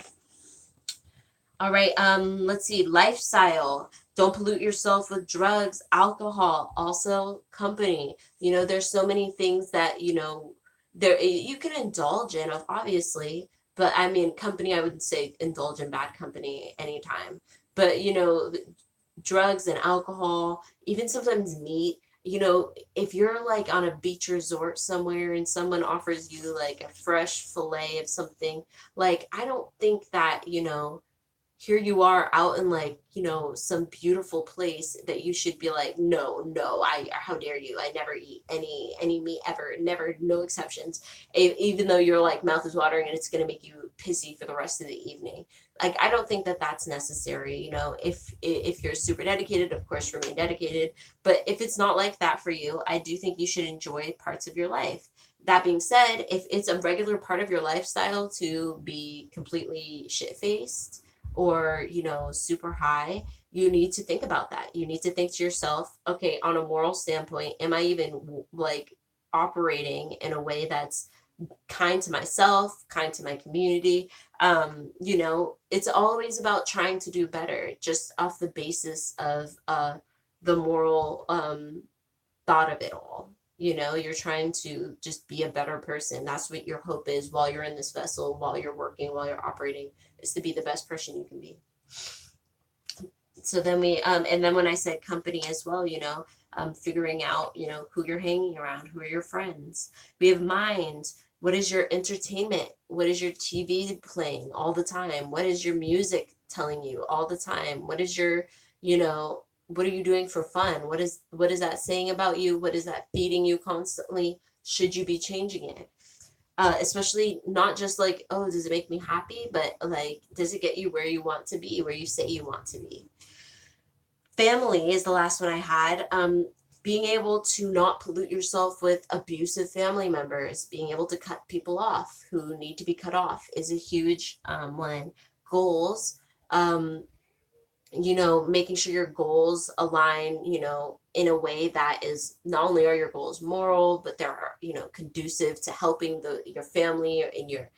All right, let's see, lifestyle. Don't pollute yourself with drugs, alcohol, also company. You know, there's so many things that, you know, there you can indulge in, obviously, but I mean, company, I would say indulge in bad company anytime. But, you know, drugs and alcohol, even sometimes meat. You know, if you're like on a beach resort somewhere and someone offers you like a fresh fillet of something, like, I don't think that, you know, here you are out in, like, you know, some beautiful place, that you should be like, no, how dare you, I never eat any meat ever, never, no exceptions. Even though your like mouth is watering and it's going to make you pissy for the rest of the evening. Like, I don't think that that's necessary. You know, if you're super dedicated, of course remain dedicated, but if it's not like that for you, I do think you should enjoy parts of your life. That being said, if it's a regular part of your lifestyle to be completely shit-faced, or, you know, super high, you need to think about that. You need to think to yourself, okay, on a moral standpoint, am I even like operating in a way that's kind to myself, kind to my community? You know, it's always about trying to do better, just off the basis of the moral thought of it all. You know, you're trying to just be a better person. That's what your hope is while you're in this vessel, while you're working, while you're operating, is to be the best person you can be. So then and then when I said company as well, you know, figuring out, you know, who you're hanging around, who are your friends. We have mind. What is your entertainment? What is your TV playing all the time? What is your music telling you all the time? What is your, what are you doing for fun? What is that saying about you? What is that feeding you constantly? Should you be changing it? Especially not just like, oh, does it make me happy? But like, does it get you where you want to be, where you say you want to be? Family is the last one I had. Being able to not pollute yourself with abusive family members, being able to cut people off who need to be cut off is a huge one. Goals, um, making sure your goals align, in a way that is not only are your goals moral, but they're, conducive to helping your family in your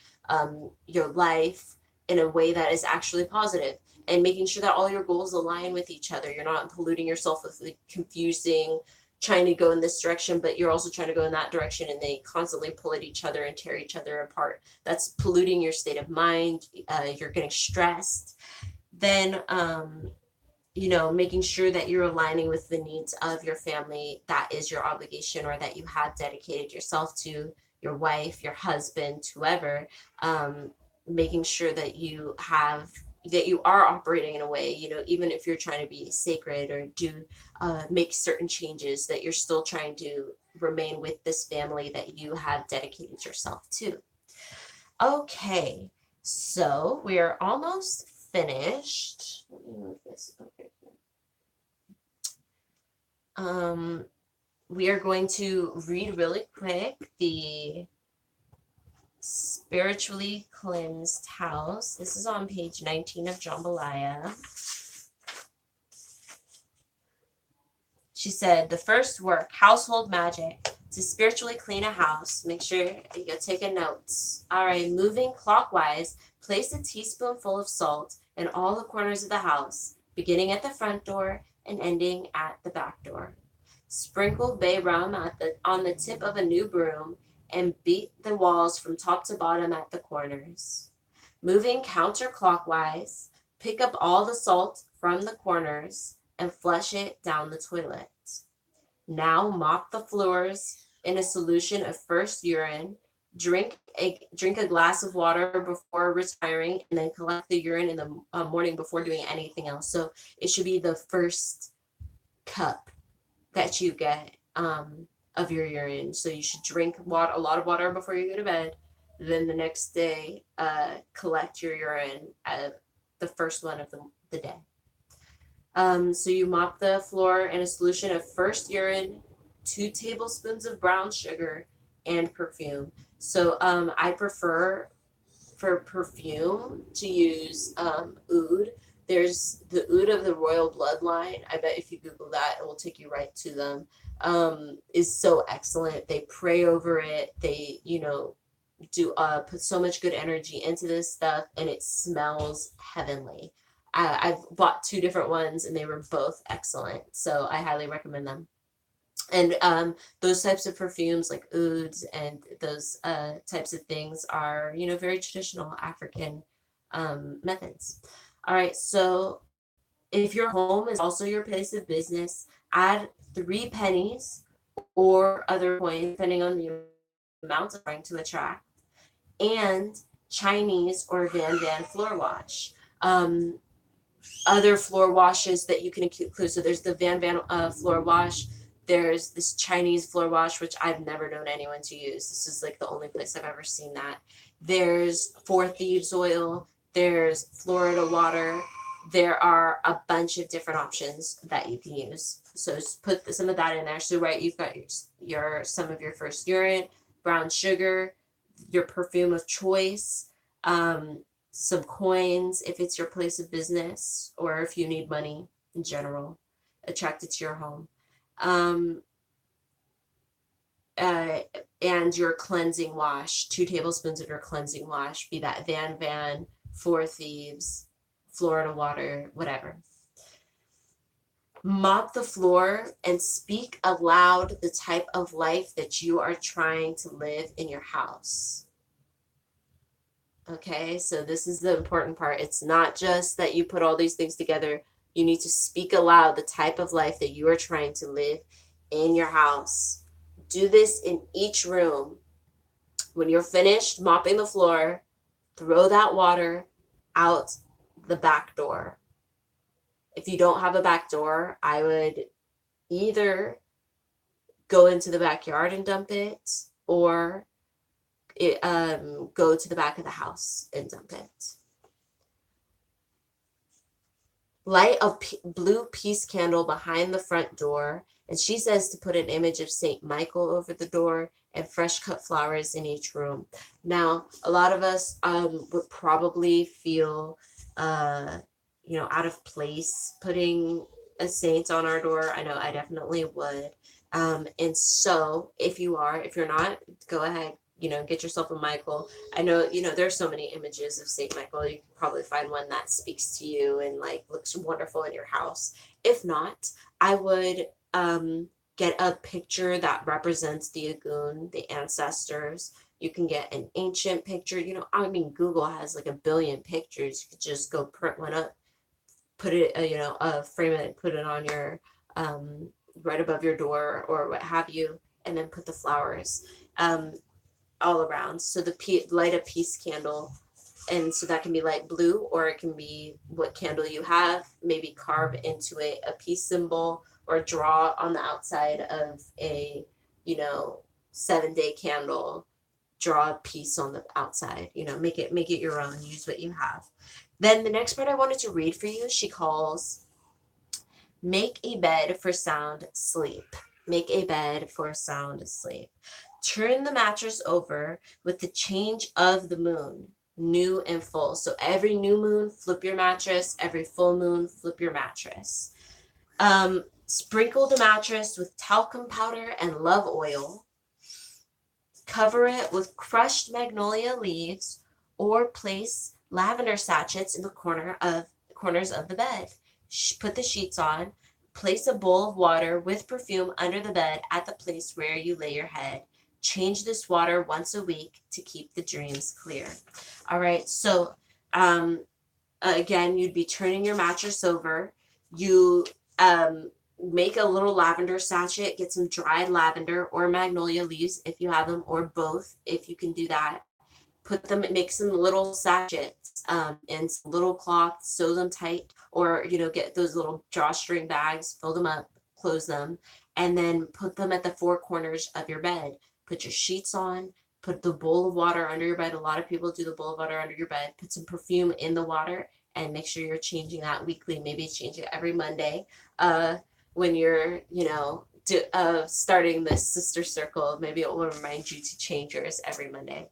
life in a way that is actually positive, and making sure that all your goals align with each other. You're not polluting yourself with like confusing, trying to go in this direction, but you're also trying to go in that direction, and they constantly pull at each other and tear each other apart. That's polluting your state of mind. You're getting stressed. Then making sure that you're aligning with the needs of your family. That is your obligation, or that you have dedicated yourself to, your wife, your husband, whoever. Making sure that you are operating in a way, even if you're trying to be sacred or do make certain changes, that you're still trying to remain with this family that you have dedicated yourself to. Okay, so we are almost finished. Let me move this over here. We are going to read really quick the Spiritually Cleansed House. This is on page 19 of Jambalaya. She said, the first work, household magic, to spiritually clean a house. Make sure you're taking notes. All right, moving clockwise, place a teaspoonful of salt in all the corners of the house, beginning at the front door and ending at the back door. Sprinkle bay rum on the tip of a new broom and beat the walls from top to bottom at the corners. Moving counterclockwise, pick up all the salt from the corners and flush it down the toilet. Now mop the floors in a solution of first urine. Drink a glass of water before retiring, and then collect the urine in the morning before doing anything else. So it should be the first cup that you get of your urine. So you should drink a lot of water before you go to bed. Then the next day, collect your urine at the first one of the day. So you mop the floor in a solution of first urine, 2 tablespoons of brown sugar, and perfume. So I prefer for perfume to use oud. There's the oud of the royal bloodline. I bet if you Google that, it will take you right to them. Is so excellent. They pray over it. They, do put so much good energy into this stuff, and it smells heavenly. I've bought 2 different ones, and they were both excellent. So I highly recommend them. And those types of perfumes like ouds and those types of things are, very traditional African methods. All right, so if your home is also your place of business, add 3 pennies or other coins, depending on the amount of trying to attract, and Chinese or Van floor wash. Other floor washes that you can include. So there's the Van floor wash. There's this Chinese floor wash, which I've never known anyone to use. This is like the only place I've ever seen that. There's 4 Thieves oil. There's Florida water. There are a bunch of different options that you can use. So just put some of that in there. So you've got some of your first urine, brown sugar, your perfume of choice, some coins if it's your place of business, or if you need money in general, attracted to your home. And your cleansing wash, 2 tablespoons of your cleansing wash, be that Van, 4 Thieves, Florida water, whatever. Mop the floor and speak aloud the type of life that you are trying to live in your house. Okay, so this is the important part. It's not just that you put all these things together. You need to speak aloud the type of life that you are trying to live in your house. Do this in each room. When you're finished mopping the floor, throw that water out the back door. If you don't have a back door, I would either go into the backyard and dump it, or go to the back of the house and dump it. Light a blue peace candle behind the front door, and she says to put an image of Saint Michael over the door and fresh cut flowers in each room. Now, a lot of us would probably feel out of place putting a saint on our door. I know I definitely would. And so if you're not, go ahead, get yourself a Michael. I know, there's so many images of Saint Michael. You can probably find one that speaks to you and like looks wonderful in your house. If not, I would get a picture that represents the Agun, the ancestors. You can get an ancient picture. Google has like a billion pictures. You could just go print one up, put it, frame it, put it on your, right above your door or what have you, and then put the flowers all around. So light a peace candle, and so that can be light blue, or it can be what candle you have. Maybe carve into it a peace symbol, or draw on the outside of a 7-day candle, draw a piece on the outside. Make it your own. Use what you have. Then the next part I wanted to read for you, she calls make a bed for sound sleep. Make a bed for sound sleep. Turn the mattress over with the change of the moon, new and full. So every new moon, flip your mattress. Every full moon, flip your mattress. Sprinkle the mattress with talcum powder and love oil. Cover it with crushed magnolia leaves, or place lavender sachets in the corners of the bed. Put the sheets on. Place a bowl of water with perfume under the bed at the place where you lay your head. Change this water once a week to keep the dreams clear. All right, so again, you'd be turning your mattress over. You make a little lavender sachet, get some dried lavender or magnolia leaves if you have them, or both if you can do that. Make some little sachets in some little cloth, sew them tight, or get those little drawstring bags, fill them up, close them, and then put them at the four corners of your bed. Put your sheets on, put the bowl of water under your bed. A lot of people do the bowl of water under your bed. Put some perfume in the water, and make sure you're changing that weekly. Maybe change it every Monday. When you're, starting this sister circle, maybe it will remind you to change yours every Monday.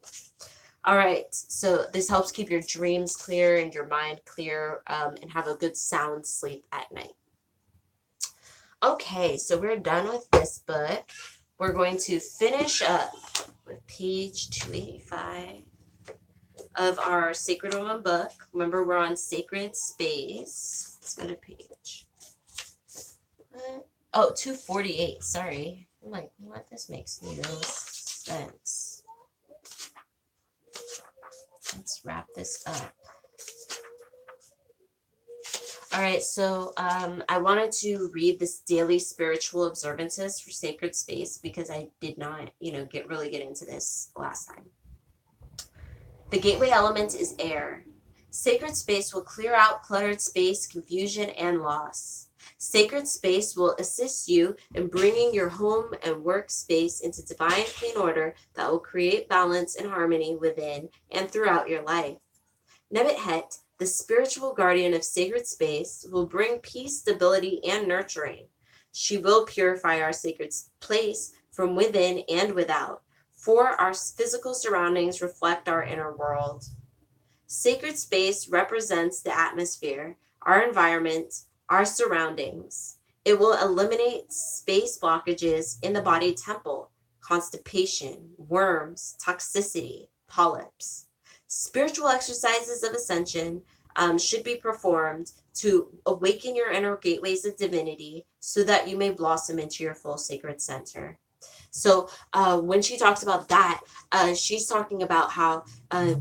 All right, so this helps keep your dreams clear and your mind clear, and have a good sound sleep at night. Okay, so we're done with this book. We're going to finish up with page 285 of our Sacred Woman book. Remember, we're on Sacred Space. Let's go to page 248. Sorry. I'm like, what? This makes no sense. Let's wrap this up. All right, so I wanted to read this daily spiritual observances for Sacred Space because I did not, get into this last time. The gateway element is air. Sacred space will clear out cluttered space, confusion, and loss. Sacred space will assist you in bringing your home and workspace into divine clean order that will create balance and harmony within and throughout your life. Nebet Het, the spiritual guardian of sacred space, will bring peace, stability, and nurturing. She will purify our sacred place from within and without, for our physical surroundings reflect our inner world. Sacred space represents the atmosphere, our environment, our surroundings. It will eliminate space blockages in the body temple, constipation, worms, toxicity, polyps. Spiritual exercises of ascension should be performed to awaken your inner gateways of divinity so that you may blossom into your full sacred center. So when she talks about that, she's talking about how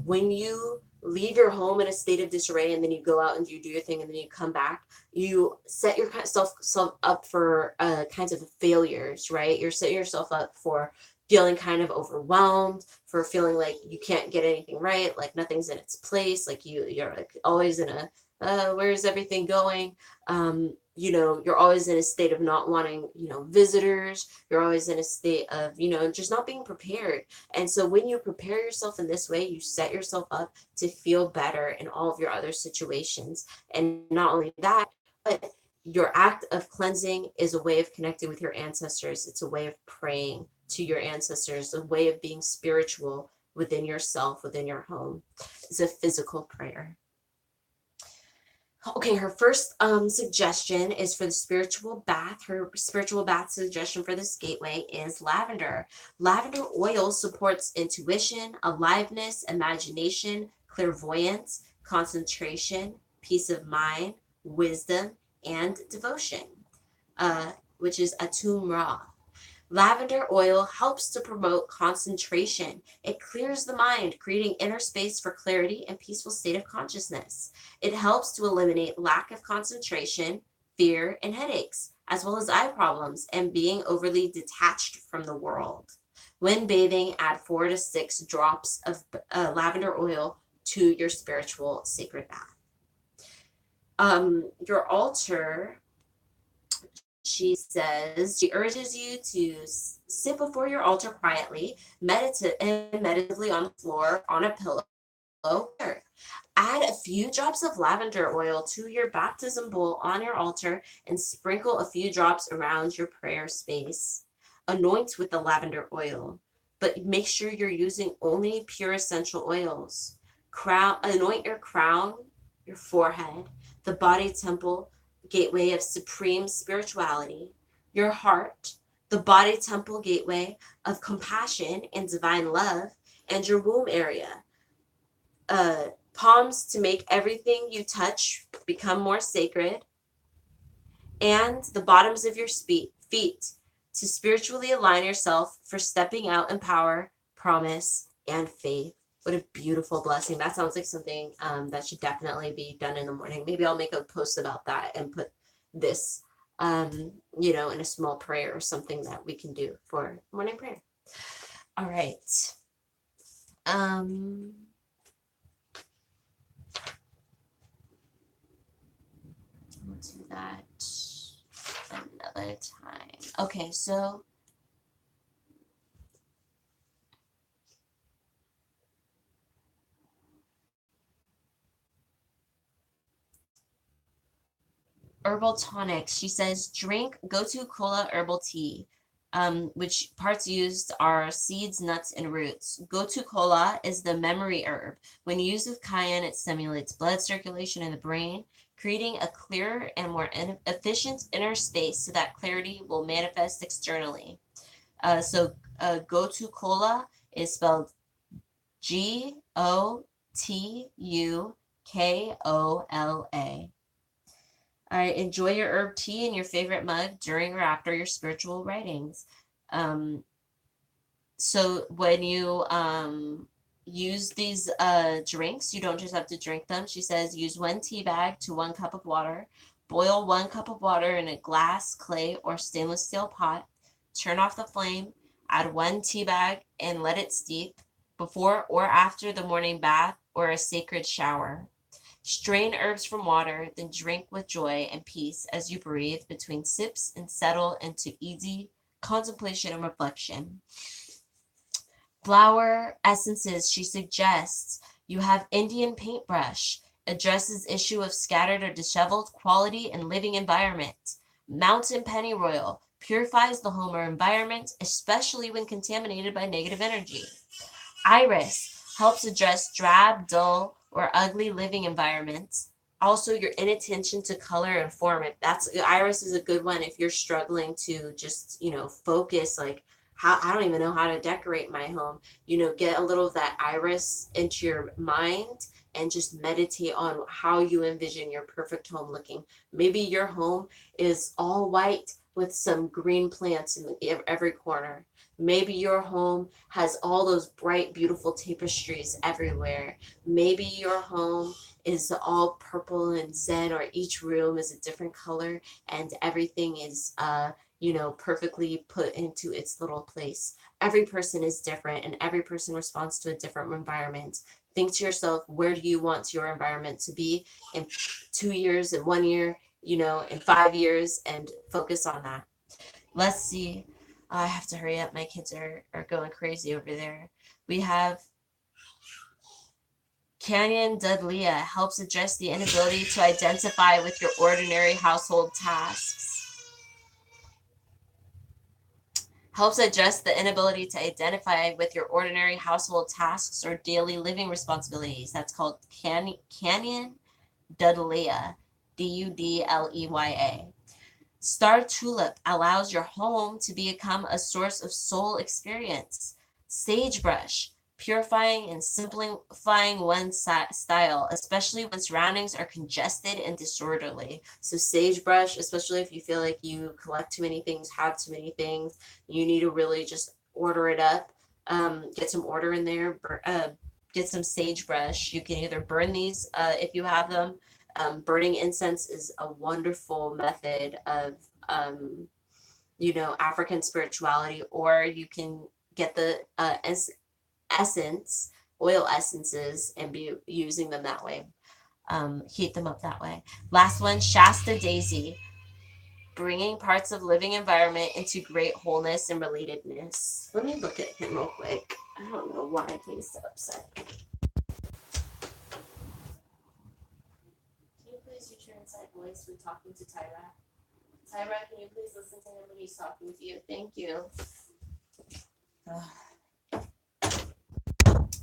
when you leave your home in a state of disarray and then you go out and you do your thing and then you come back, you set yourself up for kinds of failures, right? You're setting yourself up for feeling kind of overwhelmed, for feeling like you can't get anything right, like nothing's in its place, like you're like always in a Where's everything going? You're always in a state of not wanting, visitors. You're always in a state of, just not being prepared. And so when you prepare yourself in this way, you set yourself up to feel better in all of your other situations. And not only that, but your act of cleansing is a way of connecting with your ancestors. It's a way of praying to your ancestors, a way of being spiritual within yourself, within your home. It's a physical prayer. Okay, her first suggestion is for the spiritual bath. Her spiritual bath suggestion for this gateway is lavender. Lavender oil supports intuition, aliveness, imagination, clairvoyance, concentration, peace of mind, wisdom, and devotion, which is Atum Ra. Lavender oil helps to promote concentration. It clears the mind, creating inner space for clarity and peaceful state of consciousness. It helps to eliminate lack of concentration, fear, and headaches, as well as eye problems and being overly detached from the world. When bathing, add 4 to 6 drops of lavender oil to your spiritual sacred bath. Your altar, she says, she urges you to sit before your altar quietly, meditatively on the floor, on a pillow. Add a few drops of lavender oil to your baptism bowl on your altar and sprinkle a few drops around your prayer space. Anoint with the lavender oil, but make sure you're using only pure essential oils. Anoint your crown, your forehead, the body temple, gateway of supreme spirituality, your heart, the body temple gateway of compassion and divine love, and your womb area. Palms to make everything you touch become more sacred, and the bottoms of your feet to spiritually align yourself for stepping out in power, promise, and faith. What a beautiful blessing. That sounds like something that should definitely be done in the morning. Maybe I'll make a post about that and put this, in a small prayer or something that we can do for morning prayer. All right. We'll do that another time. Okay, so herbal tonics. She says, drink Gotu Kola herbal tea, which parts used are seeds, nuts, and roots. Gotu Kola is the memory herb. When used with cayenne, it stimulates blood circulation in the brain, creating a clearer and more efficient inner space so that clarity will manifest externally. Gotu Kola is spelled Gotukola. All right, enjoy your herb tea in your favorite mug during or after your spiritual writings. So when you use these drinks, you don't just have to drink them. She says use 1 tea bag to 1 cup of water. Boil 1 cup of water in a glass, clay, or stainless steel pot. Turn off the flame. Add 1 tea bag and let it steep before or after the morning bath or a sacred shower. Strain herbs from water, then drink with joy and peace as you breathe between sips and settle into easy contemplation and reflection. Flower essences, she suggests you have Indian paintbrush, addresses issue of scattered or disheveled quality and living environment. Mountain pennyroyal purifies the home or environment, especially when contaminated by negative energy. Iris helps address drab, dull, or ugly living environments. Also, your inattention to color and form. Iris is a good one if you're struggling to just, focus, like how I don't even know how to decorate my home. Get a little of that iris into your mind and just meditate on how you envision your perfect home looking. Maybe your home is all white with some green plants in every corner. Maybe your home has all those bright, beautiful tapestries everywhere. Maybe your home is all purple and zen, or each room is a different color and everything is, perfectly put into its little place. Every person is different and every person responds to a different environment. Think to yourself, where do you want your environment to be in 2 years, in 1 year, in 5 years, and focus on that. Let's see. I have to hurry up. My kids are going crazy over there. We have Canyon Dudlea helps address the inability to identify with your ordinary household tasks. Helps address the inability to identify with your ordinary household tasks or daily living responsibilities. That's called Canyon Dudlea, Dudleya. Star Tulip allows your home to become a source of soul experience. Sagebrush, purifying and simplifying one's style, especially when surroundings are congested and disorderly. So sagebrush, especially if you feel like you collect too many things, have too many things, you need to really just order it up. Get some order in there. Get some sagebrush. You can either burn these if you have them. Burning incense is a wonderful method of African spirituality, or you can get the essence, oil essences, and be using them that way. Heat them up that way. Last one, Shasta Daisy, bringing parts of living environment into great wholeness and relatedness. Let me look at him real quick. I don't know why he's so upset. Can you please use your inside voice when talking to Tyra? Tyra, can you please listen to him when he's talking to you? Thank you.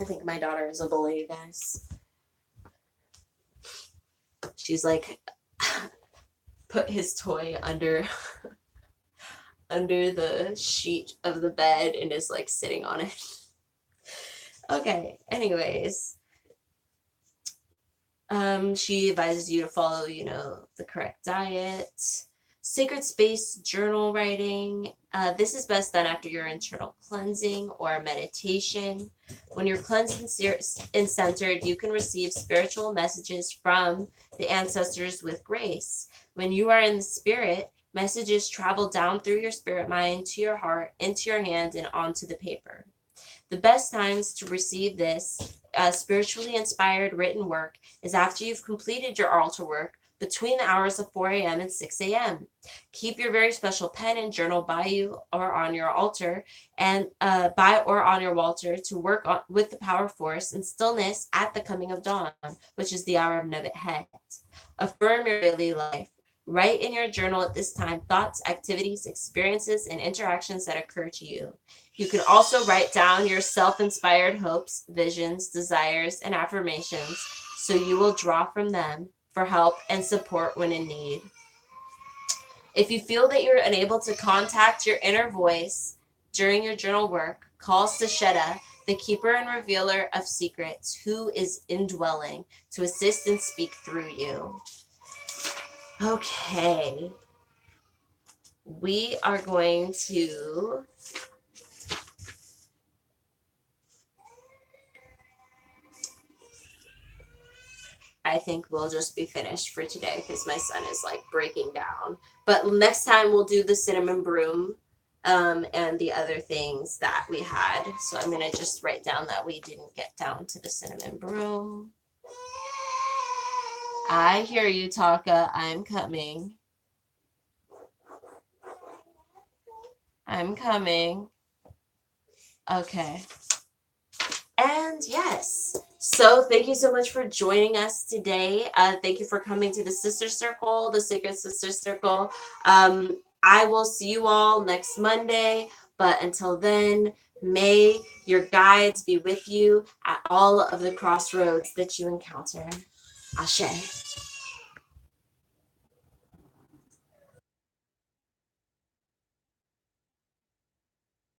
I think my daughter is a bully, guys. She's like put his toy under the sheet of the bed and is like sitting on it. Okay, anyways. She advises you to follow, the correct diet. Sacred space journal writing. This is best done after your internal cleansing or meditation. When you're cleansed and centered, you can receive spiritual messages from the ancestors with grace. When you are in the spirit, messages travel down through your spirit mind to your heart, into your hand, and onto the paper. The best times to receive this spiritually inspired written work is after you've completed your altar work between the hours of 4 a.m. and 6 a.m. Keep your very special pen and journal by you or on your altar, and by or on your altar to work with the power force and stillness at the coming of dawn, which is the hour of Nevet Het. Affirm your daily life. Write in your journal at this time thoughts, activities, experiences, and interactions that occur to you. You can also write down your self-inspired hopes, visions, desires, and affirmations, so you will draw from them for help and support when in need. If you feel that you're unable to contact your inner voice during your journal work, call Sesheta, the keeper and revealer of secrets, who is indwelling, to assist and speak through you. Okay. We are going to I think we'll just be finished for today because my son is like breaking down. But next time we'll do the cinnamon broom and the other things that we had. So I'm going to just write down that we didn't get down to the cinnamon broom. I hear you, Taka. I'm coming. I'm coming. Okay. And yes, so thank you so much for joining us today. Thank you for coming to the Sister Circle, the Sacred Sister Circle. I will see you all next Monday, but until then, may your guides be with you at all of the crossroads that you encounter. Ashe.